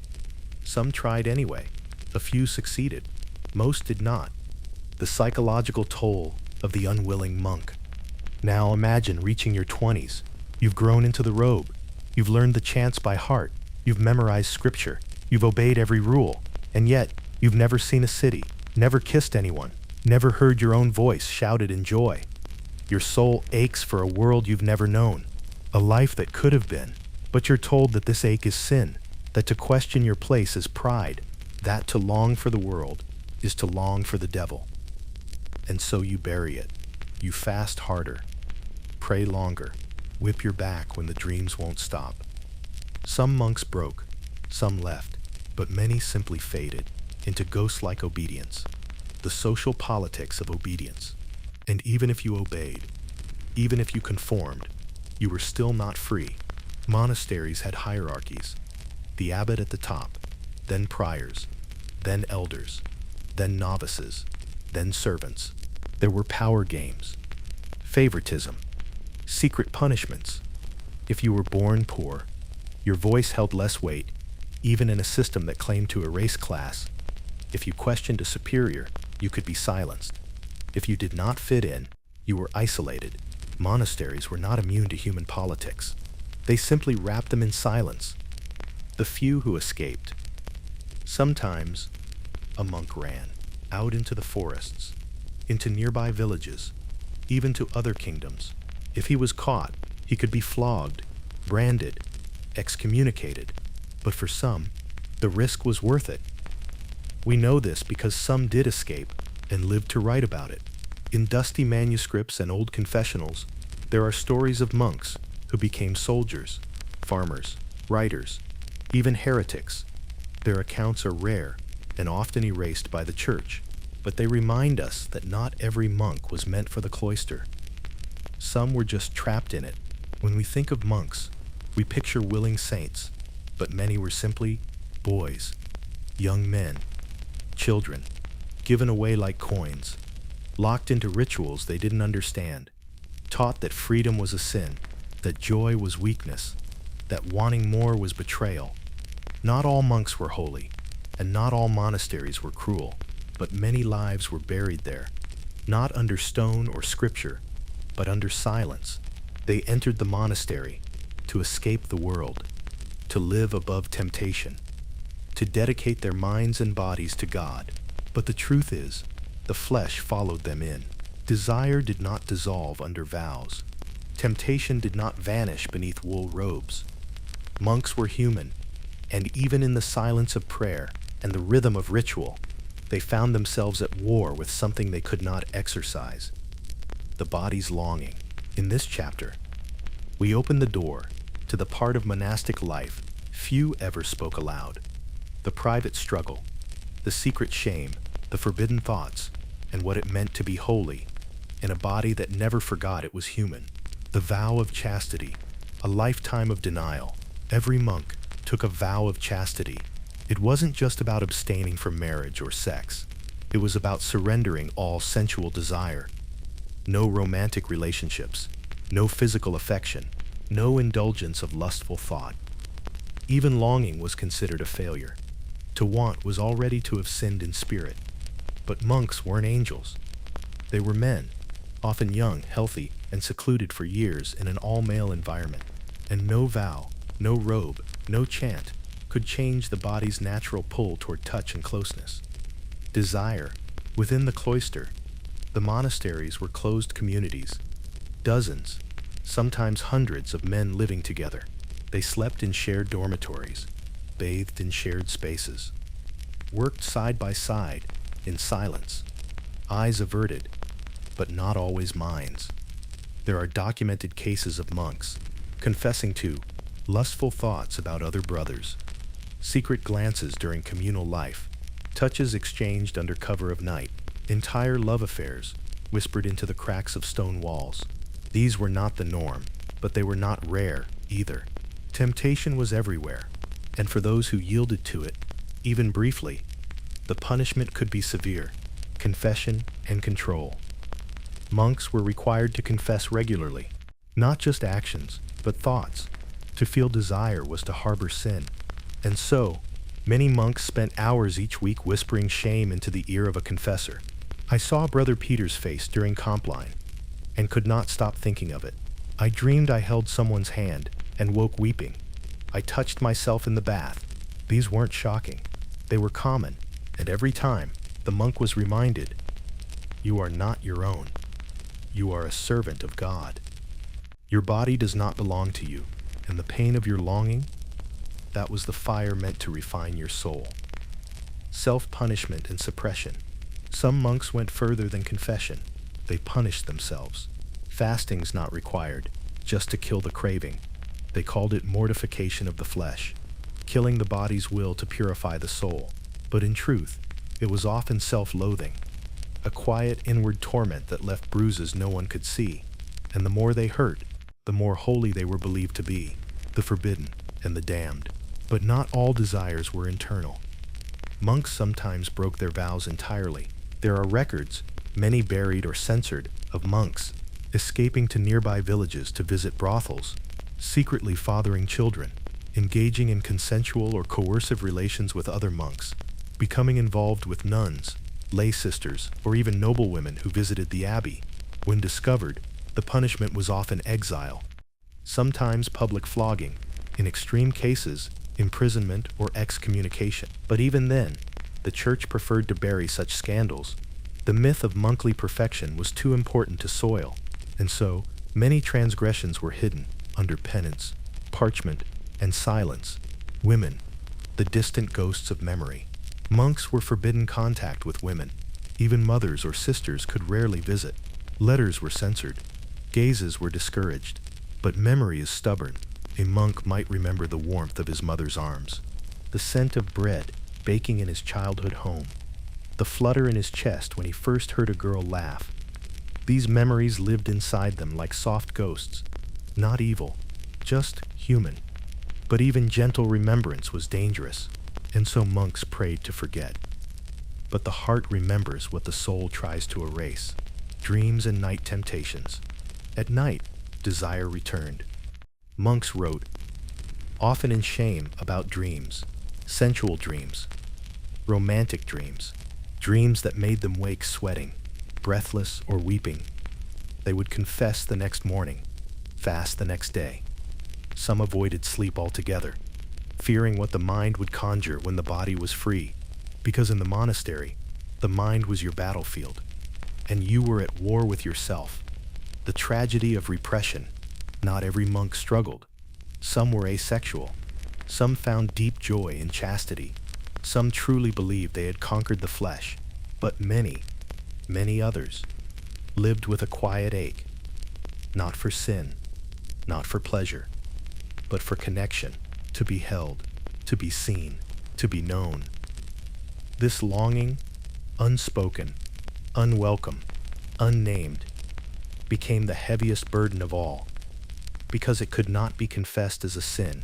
Some tried anyway. A few succeeded. Most did not. The psychological toll of the unwilling monk. Now imagine reaching your 20s. You've grown into the robe. You've learned the chants by heart. You've memorized scripture. You've obeyed every rule. And yet, you've never seen a city, never kissed anyone, never heard your own voice shouted in joy. Your soul aches for a world you've never known, a life that could have been. But you're told that this ache is sin, that to question your place is pride, that to long for the world is to long for the devil. and so you bury it. You fast harder, pray longer, whip your back when the dreams won't stop. Some monks broke, some left, but many simply faded into ghost-like obedience, the social politics of obedience. And even if you obeyed, even if you conformed, you were still not free. Monasteries had hierarchies, the abbot at the top, then priors, then elders, then novices, then servants. There were power games, favoritism, secret punishments. If you were born poor, your voice held less weight, even in a system that claimed to erase class. If you questioned a superior, you could be silenced. If you did not fit in, you were isolated. Monasteries were not immune to human politics. They simply wrapped them in silence. The few who escaped. Sometimes, a monk ran out into the forests, into nearby villages, even to other kingdoms. If he was caught, he could be flogged, branded, excommunicated. But for some, the risk was worth it. We know this because some did escape and lived to write about it. In dusty manuscripts and old confessionals, there are stories of monks who became soldiers, farmers, writers, even heretics. Their accounts are rare and often erased by the church, but they remind us that not every monk was meant for the cloister. Some were just trapped in it. When we think of monks, we picture willing saints, but many were simply boys, young men, children, given away like coins, locked into rituals they didn't understand, taught that freedom was a sin, that joy was weakness, that wanting more was betrayal. Not all monks were holy, and not all monasteries were cruel, but many lives were buried there, not under stone or scripture, but under silence. They entered the monastery to escape the world, to live above temptation, to dedicate their minds and bodies to God. But the truth is, the flesh followed them in. Desire did not dissolve under vows. Temptation did not vanish beneath wool robes. Monks were human, and even in the silence of prayer and the rhythm of ritual, they found themselves at war with something they could not exorcise: the body's longing. In this chapter, we open the door to the part of monastic life few ever spoke aloud: the private struggle, the secret shame, the forbidden thoughts, and what it meant to be holy in a body that never forgot it was human. The vow of chastity, a lifetime of denial. Every monk took a vow of chastity. It wasn't just about abstaining from marriage or sex. It was about surrendering all sensual desire. No romantic relationships, no physical affection, no indulgence of lustful thought. Even longing was considered a failure. To want was already to have sinned in spirit. But monks weren't angels. They were men, often young, healthy, and secluded for years in an all-male environment. And no vow, no robe, no chant could change the body's natural pull toward touch and closeness. Desire. Within the cloister, the monasteries were closed communities. Dozens, sometimes hundreds of men living together. They slept in shared dormitories, bathed in shared spaces, worked side by side in silence, eyes averted, but not always minds. There are documented cases of monks confessing to lustful thoughts about other brothers, secret glances during communal life, touches exchanged under cover of night, entire love affairs whispered into the cracks of stone walls. These were not the norm, but they were not rare either. Temptation was everywhere, and for those who yielded to it, even briefly, the punishment could be severe: confession and control. Monks were required to confess regularly, not just actions, but thoughts. To feel desire was to harbor sin. And so, many monks spent hours each week whispering shame into the ear of a confessor. I saw Brother Peter's face during Compline, and could not stop thinking of it. I dreamed I held someone's hand, and woke weeping. I touched myself in the bath. These weren't shocking. They were common, and every time, the monk was reminded, you are not your own. You are a servant of God. Your body does not belong to you, and the pain of your longing, that was the fire meant to refine your soul. Self-punishment and suppression. Some monks went further than confession. They punished themselves. Fastings not required, just to kill the craving. They called it mortification of the flesh, killing the body's will to purify the soul. But in truth, it was often self-loathing, a quiet inward torment that left bruises no one could see. And the more they hurt, the more holy they were believed to be, the forbidden and the damned. But not all desires were internal. Monks sometimes broke their vows entirely. There are records, many buried or censored, of monks escaping to nearby villages to visit brothels, secretly fathering children, engaging in consensual or coercive relations with other monks, becoming involved with nuns, lay sisters, or even noblewomen who visited the abbey. When discovered, the punishment was often exile, sometimes public flogging, in extreme cases, imprisonment or excommunication. But even then, the church preferred to bury such scandals. The myth of monkly perfection was too important to soil, and so many transgressions were hidden under penance, parchment, and silence. Women, the distant ghosts of memory. Monks were forbidden contact with women. Even mothers or sisters could rarely visit. Letters were censored. Gazes were discouraged. But memory is stubborn. A monk might remember the warmth of his mother's arms, the scent of bread baking in his childhood home, the flutter in his chest when he first heard a girl laugh. These memories lived inside them like soft ghosts, not evil, just human. But even gentle remembrance was dangerous, and so monks prayed to forget. But the heart remembers what the soul tries to erase. Dreams and night temptations. At night, desire returned. Monks wrote, often in shame, about dreams, sensual dreams, romantic dreams, dreams that made them wake sweating, breathless or weeping. They would confess the next morning, fast the next day. Some avoided sleep altogether, fearing what the mind would conjure when the body was free, because in the monastery, the mind was your battlefield, and you were at war with yourself. The tragedy of repression. Not every monk struggled. Some were asexual. Some found deep joy in chastity. Some truly believed they had conquered the flesh. But many, many others lived with a quiet ache, not for sin, not for pleasure, but for connection, to be held, to be seen, to be known. This longing, unspoken, unwelcome, unnamed, became the heaviest burden of all, because it could not be confessed as a sin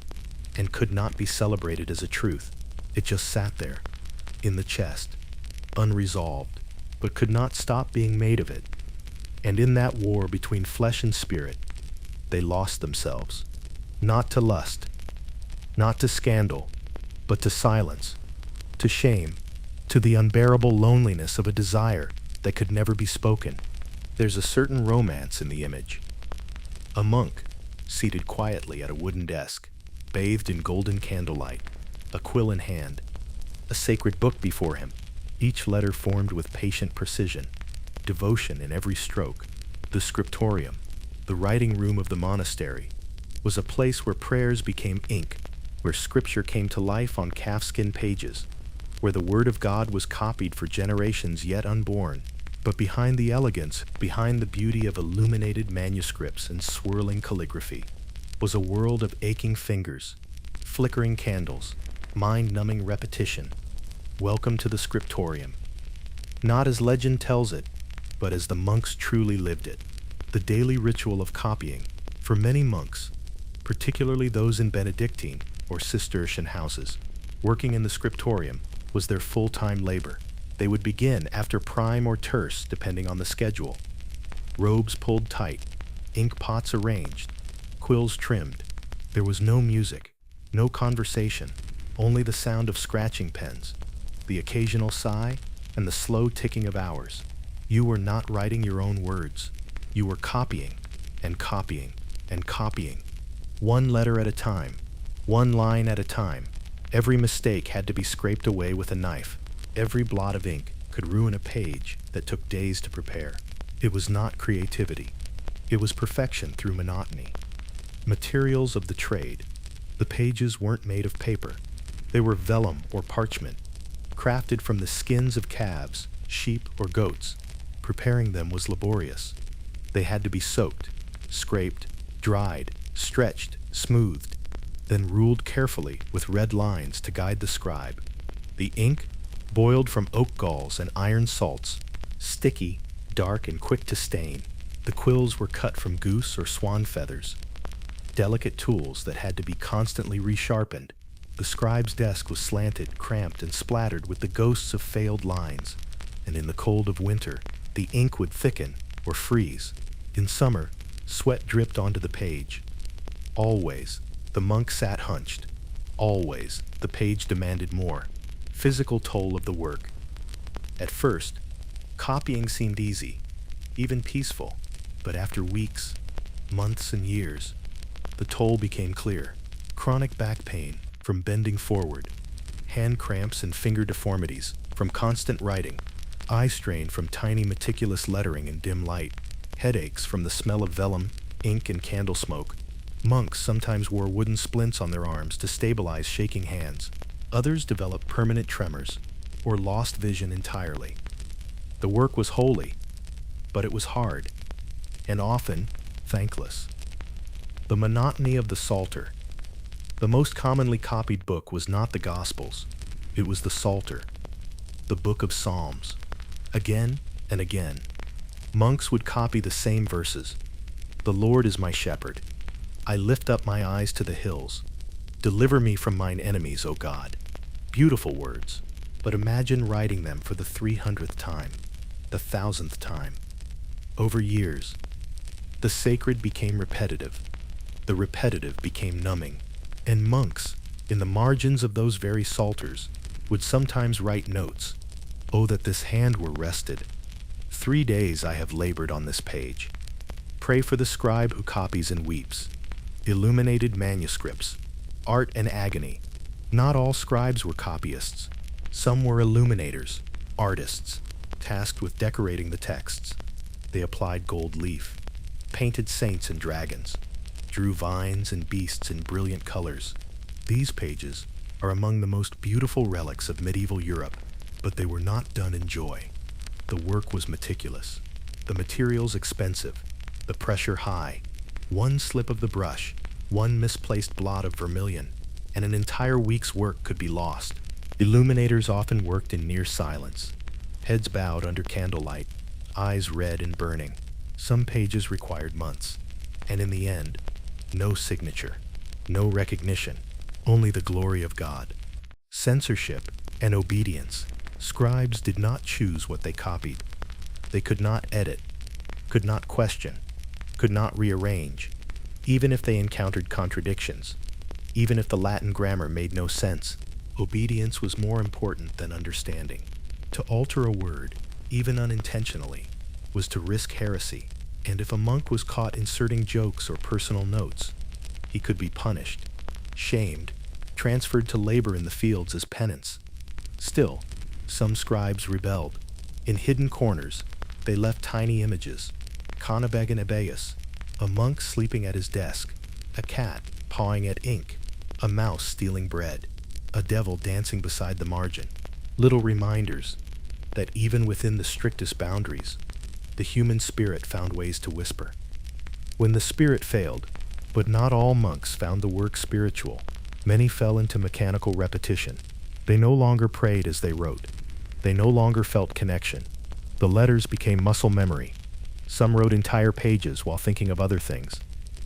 and could not be celebrated as a truth. It just sat there, in the chest, unresolved, but could not stop being made of it. And in that war between flesh and spirit, they lost themselves, not to lust, not to scandal, but to silence, to shame, to the unbearable loneliness of a desire that could never be spoken. There's a certain romance in the image. A monk, seated quietly at a wooden desk, bathed in golden candlelight, a quill in hand, a sacred book before him, each letter formed with patient precision, devotion in every stroke. The scriptorium, the writing room of the monastery, was a place where prayers became ink, where scripture came to life on calfskin pages, where the word of God was copied for generations yet unborn. But behind the elegance, behind the beauty of illuminated manuscripts and swirling calligraphy, was a world of aching fingers, flickering candles, mind-numbing repetition. Welcome to the scriptorium. Not as legend tells it, but as the monks truly lived it. The daily ritual of copying, for many monks, particularly those in Benedictine or Cistercian houses, working in the scriptorium was their full-time labor. They would begin after prime or terce, depending on the schedule. Robes pulled tight, ink pots arranged, quills trimmed. There was no music, no conversation, only the sound of scratching pens, the occasional sigh, and the slow ticking of hours. You were not writing your own words. You were copying, and copying, and copying. One letter at a time, one line at a time. Every mistake had to be scraped away with a knife. Every blot of ink could ruin a page that took days to prepare. It was not creativity. It was perfection through monotony. Materials of the trade. The pages weren't made of paper. They were vellum or parchment, crafted from the skins of calves, sheep, or goats. Preparing them was laborious. They had to be soaked, scraped, dried, stretched, smoothed, then ruled carefully with red lines to guide the scribe. The ink, boiled from oak galls and iron salts, sticky, dark, and quick to stain. The quills were cut from goose or swan feathers, delicate tools that had to be constantly resharpened. The scribe's desk was slanted, cramped, and splattered with the ghosts of failed lines, and in the cold of winter, the ink would thicken or freeze. In summer, sweat dripped onto the page. Always, the monk sat hunched. Always, the page demanded more. Physical toll of the work. At first, copying seemed easy, even peaceful, but after weeks, months, and years, the toll became clear. Chronic back pain from bending forward, hand cramps and finger deformities from constant writing, eye strain from tiny meticulous lettering in dim light, headaches from the smell of vellum, ink, and candle smoke. Monks sometimes wore wooden splints on their arms to stabilize shaking hands. Others developed permanent tremors or lost vision entirely. The work was holy, but it was hard, and often thankless. The monotony of the Psalter. The most commonly copied book was not the Gospels, it was the Psalter, the book of Psalms. Again and again, monks would copy the same verses. The Lord is my shepherd. I lift up my eyes to the hills. Deliver me from mine enemies, O God. Beautiful words, but imagine writing them for the 300th time, the 1000th time. Over years, the sacred became repetitive. The repetitive became numbing. And monks, in the margins of those very psalters, would sometimes write notes. Oh, that this hand were rested. 3 days I have labored on this page. Pray for the scribe who copies and weeps. Illuminated manuscripts, art and agony. Not all scribes were copyists. Some were illuminators, artists, tasked with decorating the texts. They applied gold leaf, painted saints and dragons, drew vines and beasts in brilliant colors. These pages are among the most beautiful relics of medieval Europe, but they were not done in joy. The work was meticulous, the materials expensive, the pressure high. One slip of the brush, one misplaced blot of vermilion, and an entire week's work could be lost. Illuminators often worked in near silence, heads bowed under candlelight, eyes red and burning. Some pages required months, and in the end, no signature, no recognition, only the glory of God. Censorship and obedience. Scribes did not choose what they copied. They could not edit, could not question, could not rearrange, even if they encountered contradictions, even if the Latin grammar made no sense. Obedience was more important than understanding. To alter a word, even unintentionally, was to risk heresy, and if a monk was caught inserting jokes or personal notes, he could be punished, shamed, transferred to labor in the fields as penance. Still, some scribes rebelled. In hidden corners, they left tiny images. Conabeg Ebeus, a monk sleeping at his desk, a cat pawing at ink, a mouse stealing bread, a devil dancing beside the margin. Little reminders that even within the strictest boundaries, the human spirit found ways to whisper. When the spirit failed, but not all monks found the work spiritual, many fell into mechanical repetition. They no longer prayed as they wrote. They no longer felt connection. The letters became muscle memory. Some wrote entire pages while thinking of other things.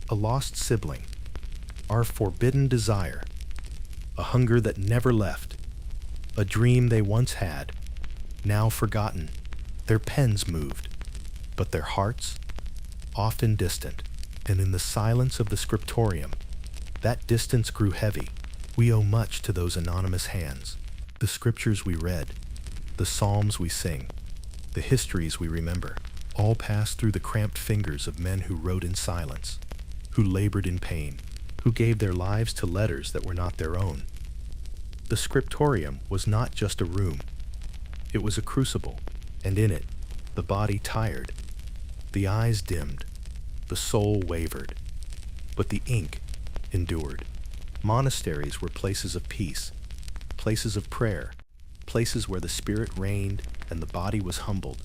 A lost sibling, our forbidden desire, a hunger that never left, a dream they once had, now forgotten. Their pens moved, but their hearts, often distant, and in the silence of the scriptorium, that distance grew heavy. We owe much to those anonymous hands, the scriptures we read, the psalms we sing, the histories we remember, all passed through the cramped fingers of men who wrote in silence, who labored in pain, who gave their lives to letters that were not their own. The scriptorium was not just a room. It was a crucible, and in it, the body tired, the eyes dimmed, the soul wavered, but the ink endured. Monasteries were places of peace, places of prayer, places where the spirit reigned and the body was humbled.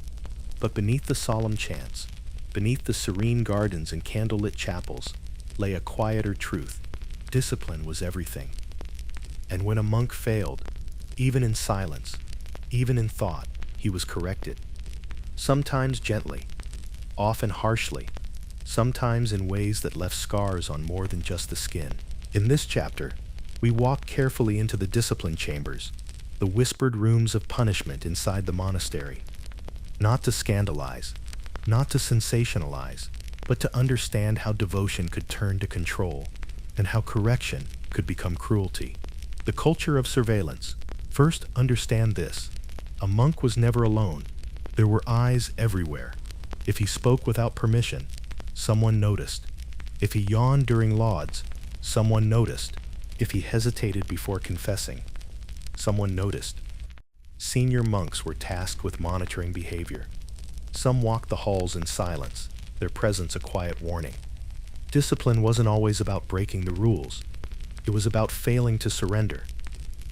But beneath the solemn chants, beneath the serene gardens and candlelit chapels, lay a quieter truth. Discipline was everything. And when a monk failed, even in silence, even in thought, he was corrected. Sometimes gently, often harshly, sometimes in ways that left scars on more than just the skin. In this chapter, we walk carefully into the discipline chambers, the whispered rooms of punishment inside the monastery. Not to scandalize, not to sensationalize, but to understand how devotion could turn to control, and how correction could become cruelty. The culture of surveillance. First, understand this. A monk was never alone. There were eyes everywhere. If he spoke without permission, someone noticed. If he yawned during lauds, someone noticed. If he hesitated before confessing, someone noticed. Senior monks were tasked with monitoring behavior. Some walked the halls in silence, their presence a quiet warning. Discipline wasn't always about breaking the rules. It was about failing to surrender.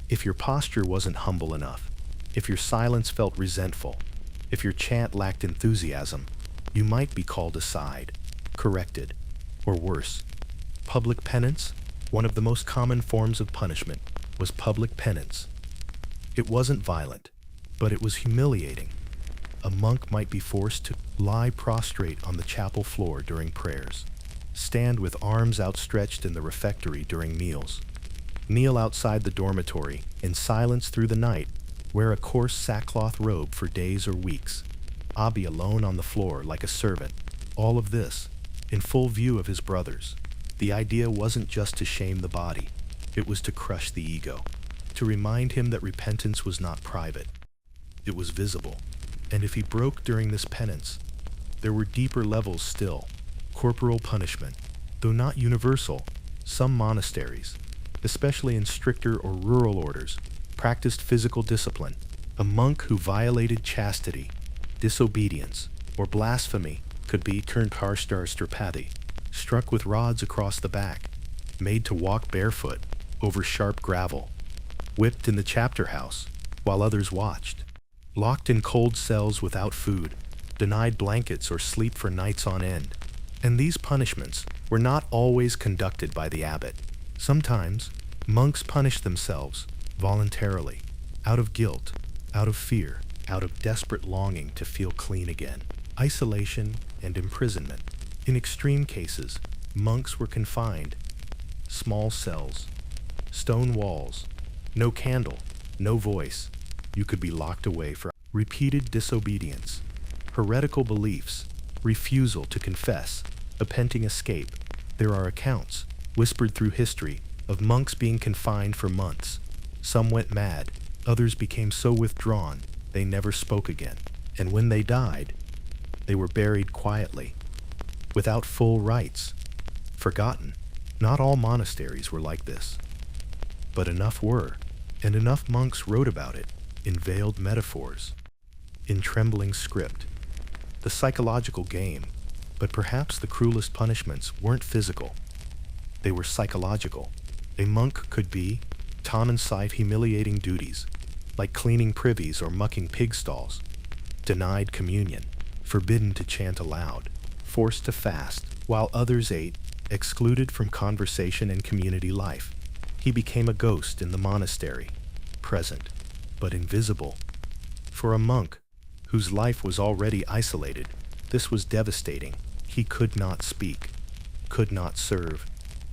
If your posture wasn't humble enough, if your silence felt resentful, if your chant lacked enthusiasm, you might be called aside, corrected, or worse. Public penance, one of the most common forms of punishment, was public penance. It wasn't violent, but it was humiliating. A monk might be forced to lie prostrate on the chapel floor during prayers, stand with arms outstretched in the refectory during meals, kneel outside the dormitory in silence through the night, wear a coarse sackcloth robe for days or weeks, be alone on the floor like a servant. All of this, in full view of his brothers. The idea wasn't just to shame the body, it was to crush the ego, to remind him that repentance was not private, it was visible. And if he broke during this penance, there were deeper levels still. Corporal punishment. Though not universal, some monasteries, especially in stricter or rural orders, practiced physical discipline. A monk who violated chastity, disobedience, or blasphemy could be turned strapati, struck with rods across the back, made to walk barefoot over sharp gravel, whipped in the chapter house while others watched, locked in cold cells without food, denied blankets or sleep for nights on end. And these punishments were not always conducted by the abbot. Sometimes, monks punished themselves voluntarily, out of guilt, out of fear, out of desperate longing to feel clean again. Isolation and imprisonment. In extreme cases, monks were confined. Small cells, stone walls, no candle, no voice. You could be locked away for repeated disobedience, heretical beliefs, refusal to confess, a repenting escape. There are accounts, whispered through history, of monks being confined for months. Some went mad, others became so withdrawn they never spoke again. And when they died, they were buried quietly, without full rites, forgotten. Not all monasteries were like this, but enough were, and enough monks wrote about it in veiled metaphors, in trembling script. The psychological game, but perhaps the cruelest punishments weren't physical. They were psychological. A monk could be taught inside humiliating duties, like cleaning privies or mucking pig stalls, denied communion, forbidden to chant aloud, forced to fast, while others ate, excluded from conversation and community life. He became a ghost in the monastery, present, but invisible. For a monk, whose life was already isolated, this was devastating. He could not speak, could not serve,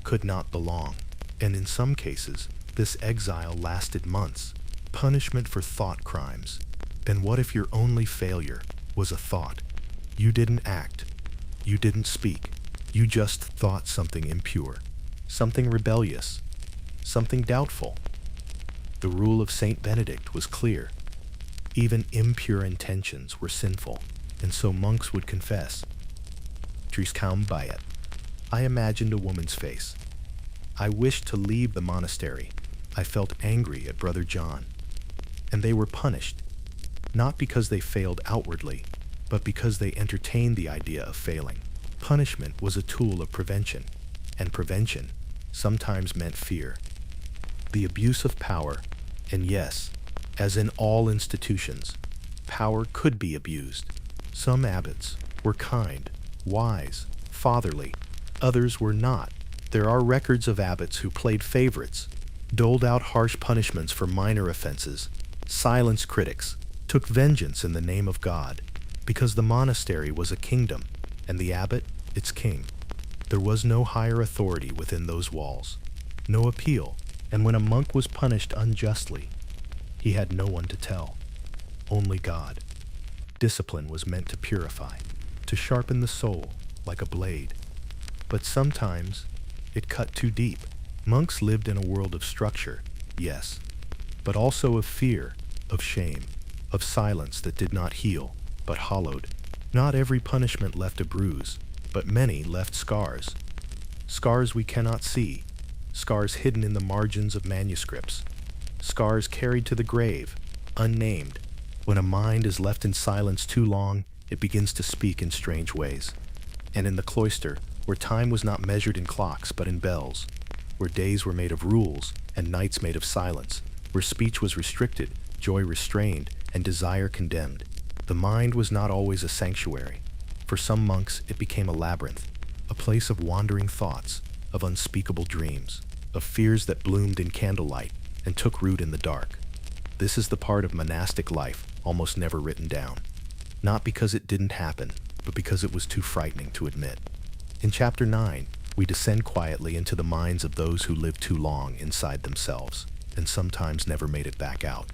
could not belong. And in some cases, this exile lasted months. Punishment for thought crimes. And what if your only failure was a thought? You didn't act, you didn't speak, you just thought something impure, something rebellious, something doubtful. The rule of Saint Benedict was clear. Even impure intentions were sinful, and so monks would confess. Triskaum Bayet. I imagined a woman's face. I wished to leave the monastery. I felt angry at Brother John. And they were punished, not because they failed outwardly, but because they entertained the idea of failing. Punishment was a tool of prevention, and prevention sometimes meant fear. The abuse of power, and yes, as in all institutions, power could be abused. Some abbots were kind, wise, fatherly. Others were not. There are records of abbots who played favorites, doled out harsh punishments for minor offenses, silenced critics, took vengeance in the name of God, because the monastery was a kingdom, and the abbot its king. There was no higher authority within those walls, no appeal, and when a monk was punished unjustly, he had no one to tell, only God. Discipline was meant to purify, to sharpen the soul like a blade. But sometimes it cut too deep. Monks lived in a world of structure, yes, but also of fear, of shame, of silence that did not heal, but hollowed. Not every punishment left a bruise, but many left scars. Scars we cannot see, scars hidden in the margins of manuscripts, scars carried to the grave, unnamed. When a mind is left in silence too long, it begins to speak in strange ways. And in the cloister, where time was not measured in clocks but in bells, where days were made of rules and nights made of silence, where speech was restricted, joy restrained, and desire condemned, the mind was not always a sanctuary. For some monks, it became a labyrinth, a place of wandering thoughts, of unspeakable dreams, of fears that bloomed in candlelight and took root in the dark. This is the part of monastic life almost never written down, not because it didn't happen, but because it was too frightening to admit. In Chapter 9, we descend quietly into the minds of those who lived too long inside themselves, and sometimes never made it back out.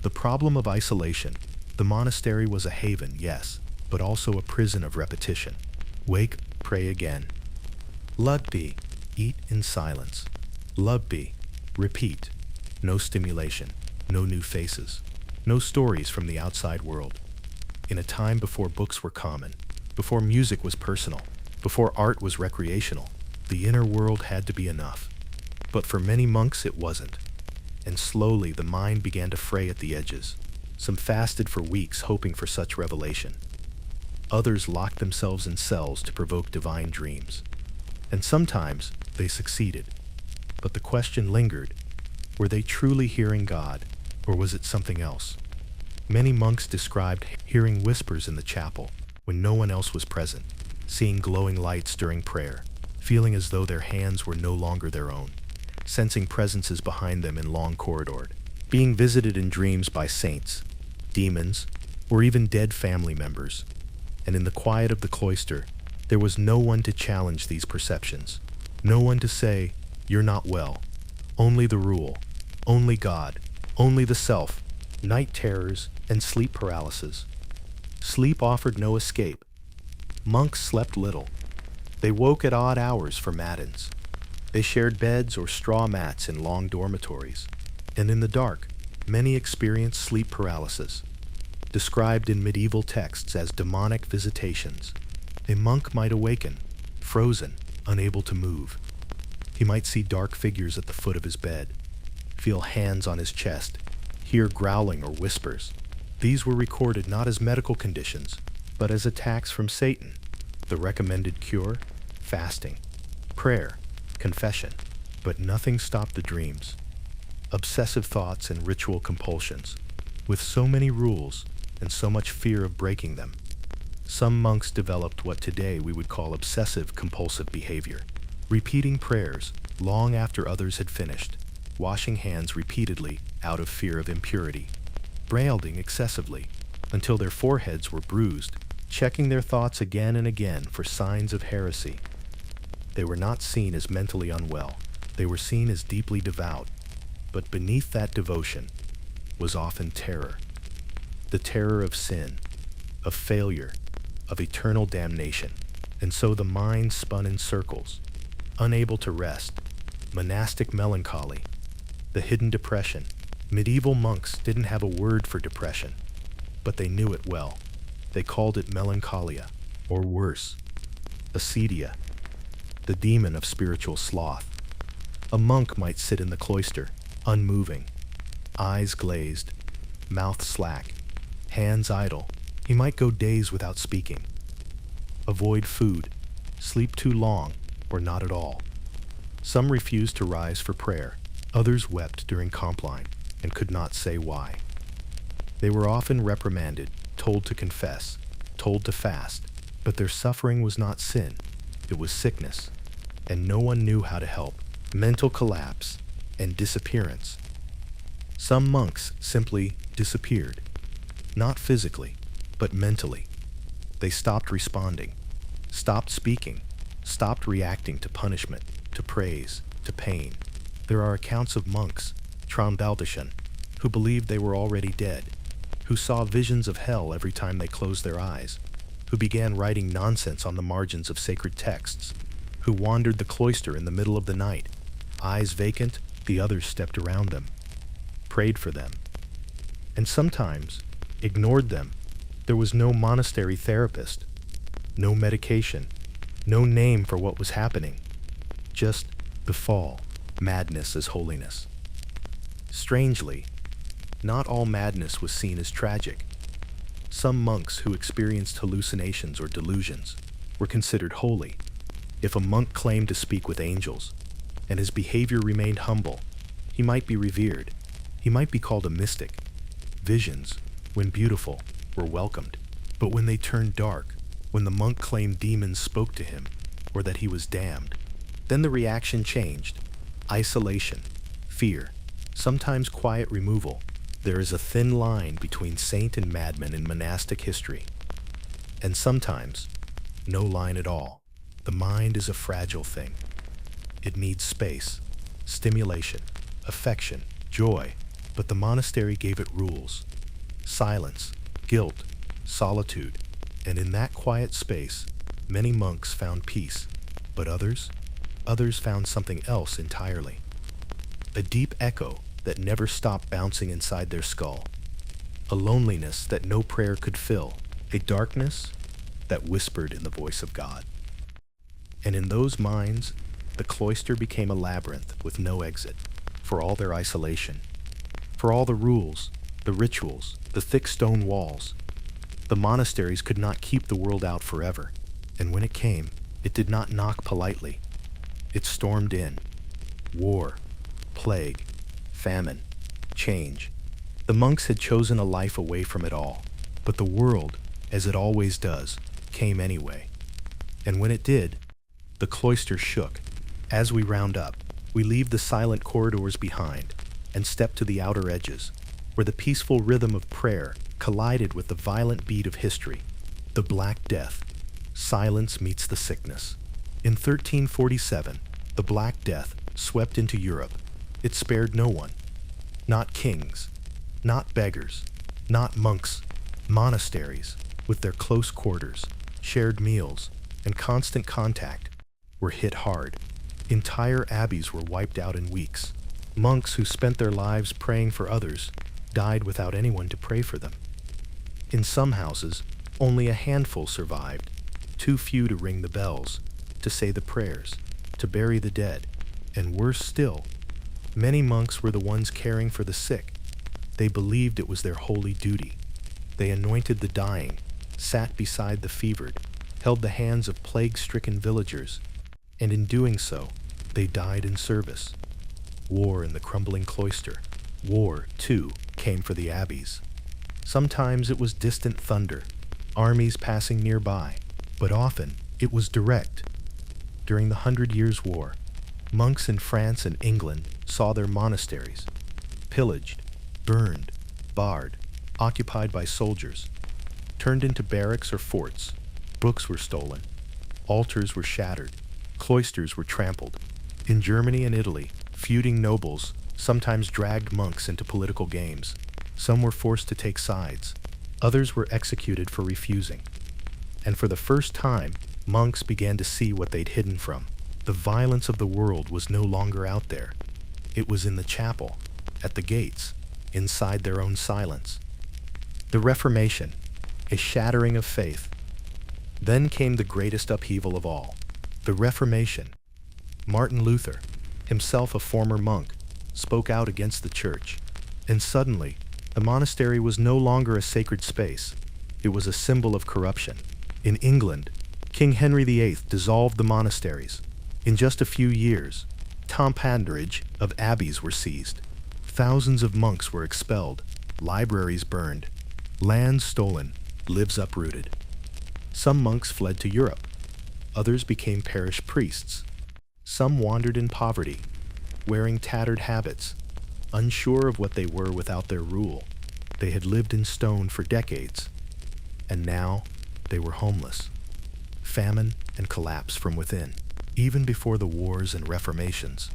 The problem of isolation. The monastery was a haven, yes, but also a prison of repetition. Wake, pray again. Lugbi, eat in silence. Lugbi, repeat. No stimulation, no new faces, no stories from the outside world. In a time before books were common, before music was personal, before art was recreational, the inner world had to be enough. But for many monks it wasn't. And slowly the mind began to fray at the edges. Some fasted for weeks hoping for such revelation. Others locked themselves in cells to provoke divine dreams. And sometimes they succeeded. But the question lingered, were they truly hearing God, or was it something else? Many monks described hearing whispers in the chapel when no one else was present, seeing glowing lights during prayer, feeling as though their hands were no longer their own, sensing presences behind them in long corridors, being visited in dreams by saints, demons, or even dead family members. And in the quiet of the cloister, there was no one to challenge these perceptions, no one to say, "You're not well." Only the rule, only God, only the self, night terrors, and sleep paralysis. Sleep offered no escape. Monks slept little. They woke at odd hours for matins. They shared beds or straw mats in long dormitories. And in the dark, many experienced sleep paralysis, described in medieval texts as demonic visitations. A monk might awaken, frozen, unable to move. He might see dark figures at the foot of his bed, feel hands on his chest, hear growling or whispers. These were recorded not as medical conditions, but as attacks from Satan. The recommended cure? Fasting, prayer, confession. But nothing stopped the dreams. Obsessive thoughts and ritual compulsions, with so many rules and so much fear of breaking them. Some monks developed what today we would call obsessive-compulsive behavior, repeating prayers long after others had finished, washing hands repeatedly out of fear of impurity, brailing excessively until their foreheads were bruised, checking their thoughts again and again for signs of heresy. They were not seen as mentally unwell, they were seen as deeply devout, but beneath that devotion was often terror. The terror of sin, of failure, of eternal damnation. And so the mind spun in circles, unable to rest. Monastic melancholy, the hidden depression. Medieval monks didn't have a word for depression, but they knew it well. They called it melancholia, or worse, acedia, the demon of spiritual sloth. A monk might sit in the cloister, unmoving, eyes glazed, mouth slack, hands idle. He might go days without speaking, avoid food, sleep too long, or not at all. Some refused to rise for prayer. Others wept during compline and could not say why. They were often reprimanded, told to confess, told to fast, but their suffering was not sin, it was sickness, and no one knew how to help. Mental collapse and disappearance. Some monks simply disappeared, not physically, but mentally. They stopped responding, stopped speaking, stopped reacting to punishment, to praise, to pain. There are accounts of monks, Trambaldishan, who believed they were already dead, who saw visions of hell every time they closed their eyes, who began writing nonsense on the margins of sacred texts, who wandered the cloister in the middle of the night, eyes vacant, the others stepped around them, prayed for them, and sometimes ignored them. There was no monastery therapist, no medication, no name for what was happening, just the fall, madness as holiness. Strangely, not all madness was seen as tragic. Some monks who experienced hallucinations or delusions were considered holy. If a monk claimed to speak with angels, and his behavior remained humble, he might be revered. He might be called a mystic. Visions, when beautiful, were welcomed. But when they turned dark, when the monk claimed demons spoke to him, or that he was damned, then the reaction changed. Isolation, fear, sometimes quiet removal. There is a thin line between saint and madman in monastic history. And sometimes, no line at all. The mind is a fragile thing. It needs space, stimulation, affection, joy, but the monastery gave it rules. Silence, guilt, solitude, and in that quiet space, many monks found peace, but others found something else entirely. A deep echo that never stopped bouncing inside their skull. A loneliness that no prayer could fill. A darkness that whispered in the voice of God. And in those minds, the cloister became a labyrinth with no exit, for all their isolation, for all the rules, the rituals, the thick stone walls. The monasteries could not keep the world out forever, and when it came, it did not knock politely. It stormed in. War, plague, famine, change. The monks had chosen a life away from it all, but the world, as it always does, came anyway. And when it did, the cloister shook. As we round up, we leave the silent corridors behind and step to the outer edges, where the peaceful rhythm of prayer collided with the violent beat of history. The Black Death. Silence meets the sickness. In 1347, the Black Death swept into Europe. It spared no one. Not kings, not beggars, not monks. Monasteries, with their close quarters, shared meals, and constant contact, were hit hard. Entire abbeys were wiped out in weeks. Monks who spent their lives praying for others died without anyone to pray for them. In some houses, only a handful survived, too few to ring the bells, to say the prayers, to bury the dead, and worse still, many monks were the ones caring for the sick. They believed it was their holy duty. They anointed the dying, sat beside the fevered, held the hands of plague-stricken villagers, and in doing so, they died in service. War in the crumbling cloister. War, too, came for the abbeys. Sometimes it was distant thunder, armies passing nearby, but often it was direct. During the 100 Years' War, monks in France and England saw their monasteries pillaged, burned, barred, occupied by soldiers, turned into barracks or forts. Books were stolen, altars were shattered, cloisters were trampled. In Germany and Italy, feuding nobles sometimes dragged monks into political games. Some were forced to take sides. Others were executed for refusing. And for the first time, monks began to see what they'd hidden from. The violence of the world was no longer out there. It was in the chapel, at the gates, inside their own silence. The Reformation, a shattering of faith. Then came the greatest upheaval of all, the Reformation. Martin Luther, himself a former monk, spoke out against the church, and suddenly, the monastery was no longer a sacred space. It was a symbol of corruption. In England, King Henry VIII dissolved the monasteries. In just a few years, top hundreds of abbeys were seized. Thousands of monks were expelled. libraries burned, lands stolen, lives uprooted. Some monks fled to Europe. Others became parish priests. Some wandered in poverty, wearing tattered habits, unsure of what they were without their rule. They had lived in stone for decades, and now they were homeless. Famine and collapse from within. Even before the wars and reformations,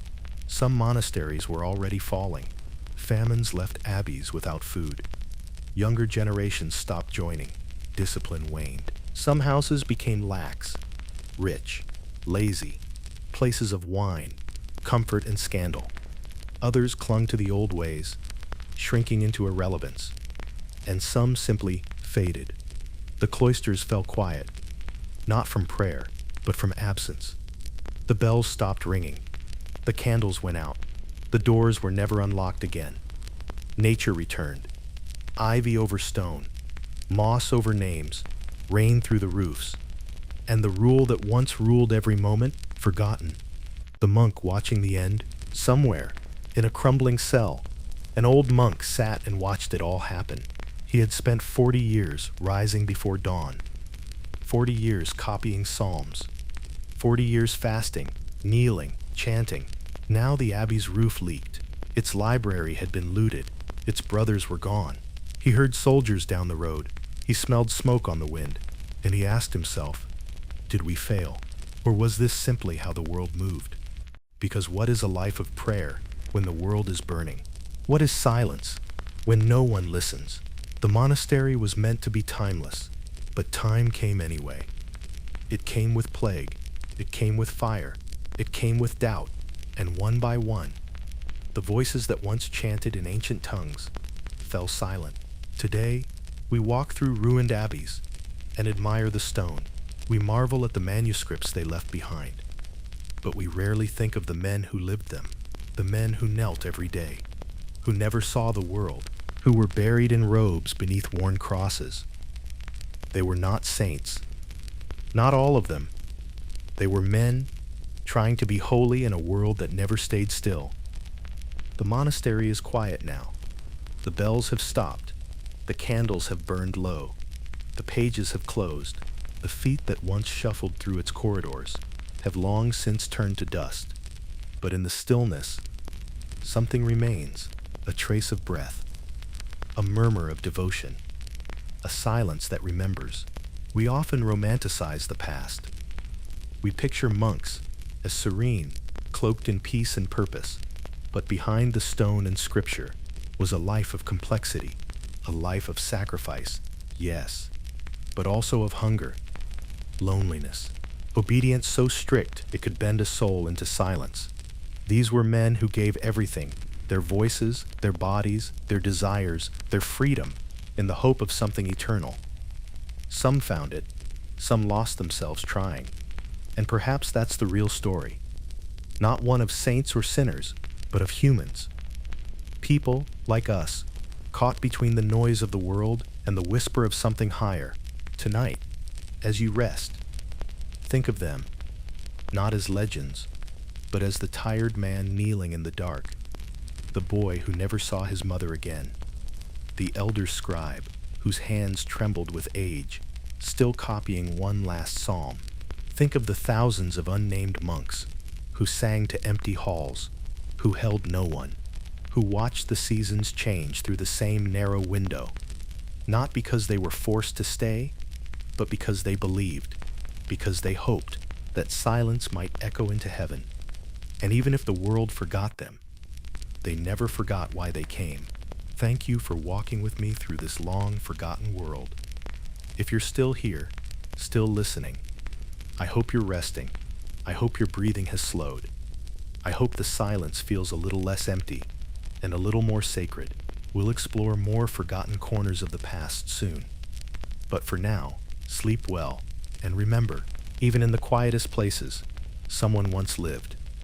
some monasteries were already falling. Famines left abbeys without food. Younger generations stopped joining. Discipline waned. Some houses became lax, rich, lazy, places of wine, comfort, and scandal. Others clung to the old ways, shrinking into irrelevance. And some simply faded. The cloisters fell quiet, not from prayer, but from absence. The bells stopped ringing. The candles went out. The doors were never unlocked again. Nature returned. Ivy over stone, moss over names, rain through the roofs. And the rule that once ruled every moment, forgotten. The monk watching the end, somewhere, in a crumbling cell. An old monk sat and watched it all happen. He had spent 40 years rising before dawn. 40 years copying psalms. 40 years fasting, kneeling, chanting. Now the abbey's roof leaked. Its library had been looted. Its brothers were gone. He heard soldiers down the road. He smelled smoke on the wind. And he asked himself, did we fail? Or was this simply how the world moved? Because what is a life of prayer when the world is burning? What is silence when no one listens? The monastery was meant to be timeless, but time came anyway. It came with plague. It came with fire. It came with doubt. And one by one, the voices that once chanted in ancient tongues fell silent. Today, we walk through ruined abbeys and admire the stone. We marvel at the manuscripts they left behind. But we rarely think of the men who lived them, the men who knelt every day, who never saw the world, who were buried in robes beneath worn crosses. They were not saints. Not all of them. They were men trying to be holy in a world that never stayed still. The monastery is quiet now. The bells have stopped. The candles have burned low. The pages have closed. The feet that once shuffled through its corridors have long since turned to dust. But in the stillness, something remains, a trace of breath, a murmur of devotion, a silence that remembers. We often romanticize the past. We picture monks as serene, cloaked in peace and purpose. But behind the stone and scripture was a life of complexity, a life of sacrifice, yes, but also of hunger, loneliness, obedience so strict it could bend a soul into silence. These were men who gave everything, their voices, their bodies, their desires, their freedom, in the hope of something eternal. Some found it, some lost themselves trying. And perhaps that's the real story. Not one of saints or sinners, but of humans. People like us, caught between the noise of the world and the whisper of something higher. Tonight, as you rest, think of them, not as legends, but as the tired man kneeling in the dark, the boy who never saw his mother again, the elder scribe whose hands trembled with age, still copying one last psalm. Think of the thousands of unnamed monks who sang to empty halls, who held no one, who watched the seasons change through the same narrow window, not because they were forced to stay, but because they believed, because they hoped that silence might echo into heaven. And even if the world forgot them, they never forgot why they came. Thank you for walking with me through this long forgotten world. If you're still here, still listening, I hope you're resting. I hope your breathing has slowed. I hope the silence feels a little less empty and a little more sacred. We'll explore more forgotten corners of the past soon. But for now, sleep well, and remember, even in the quietest places, someone once lived.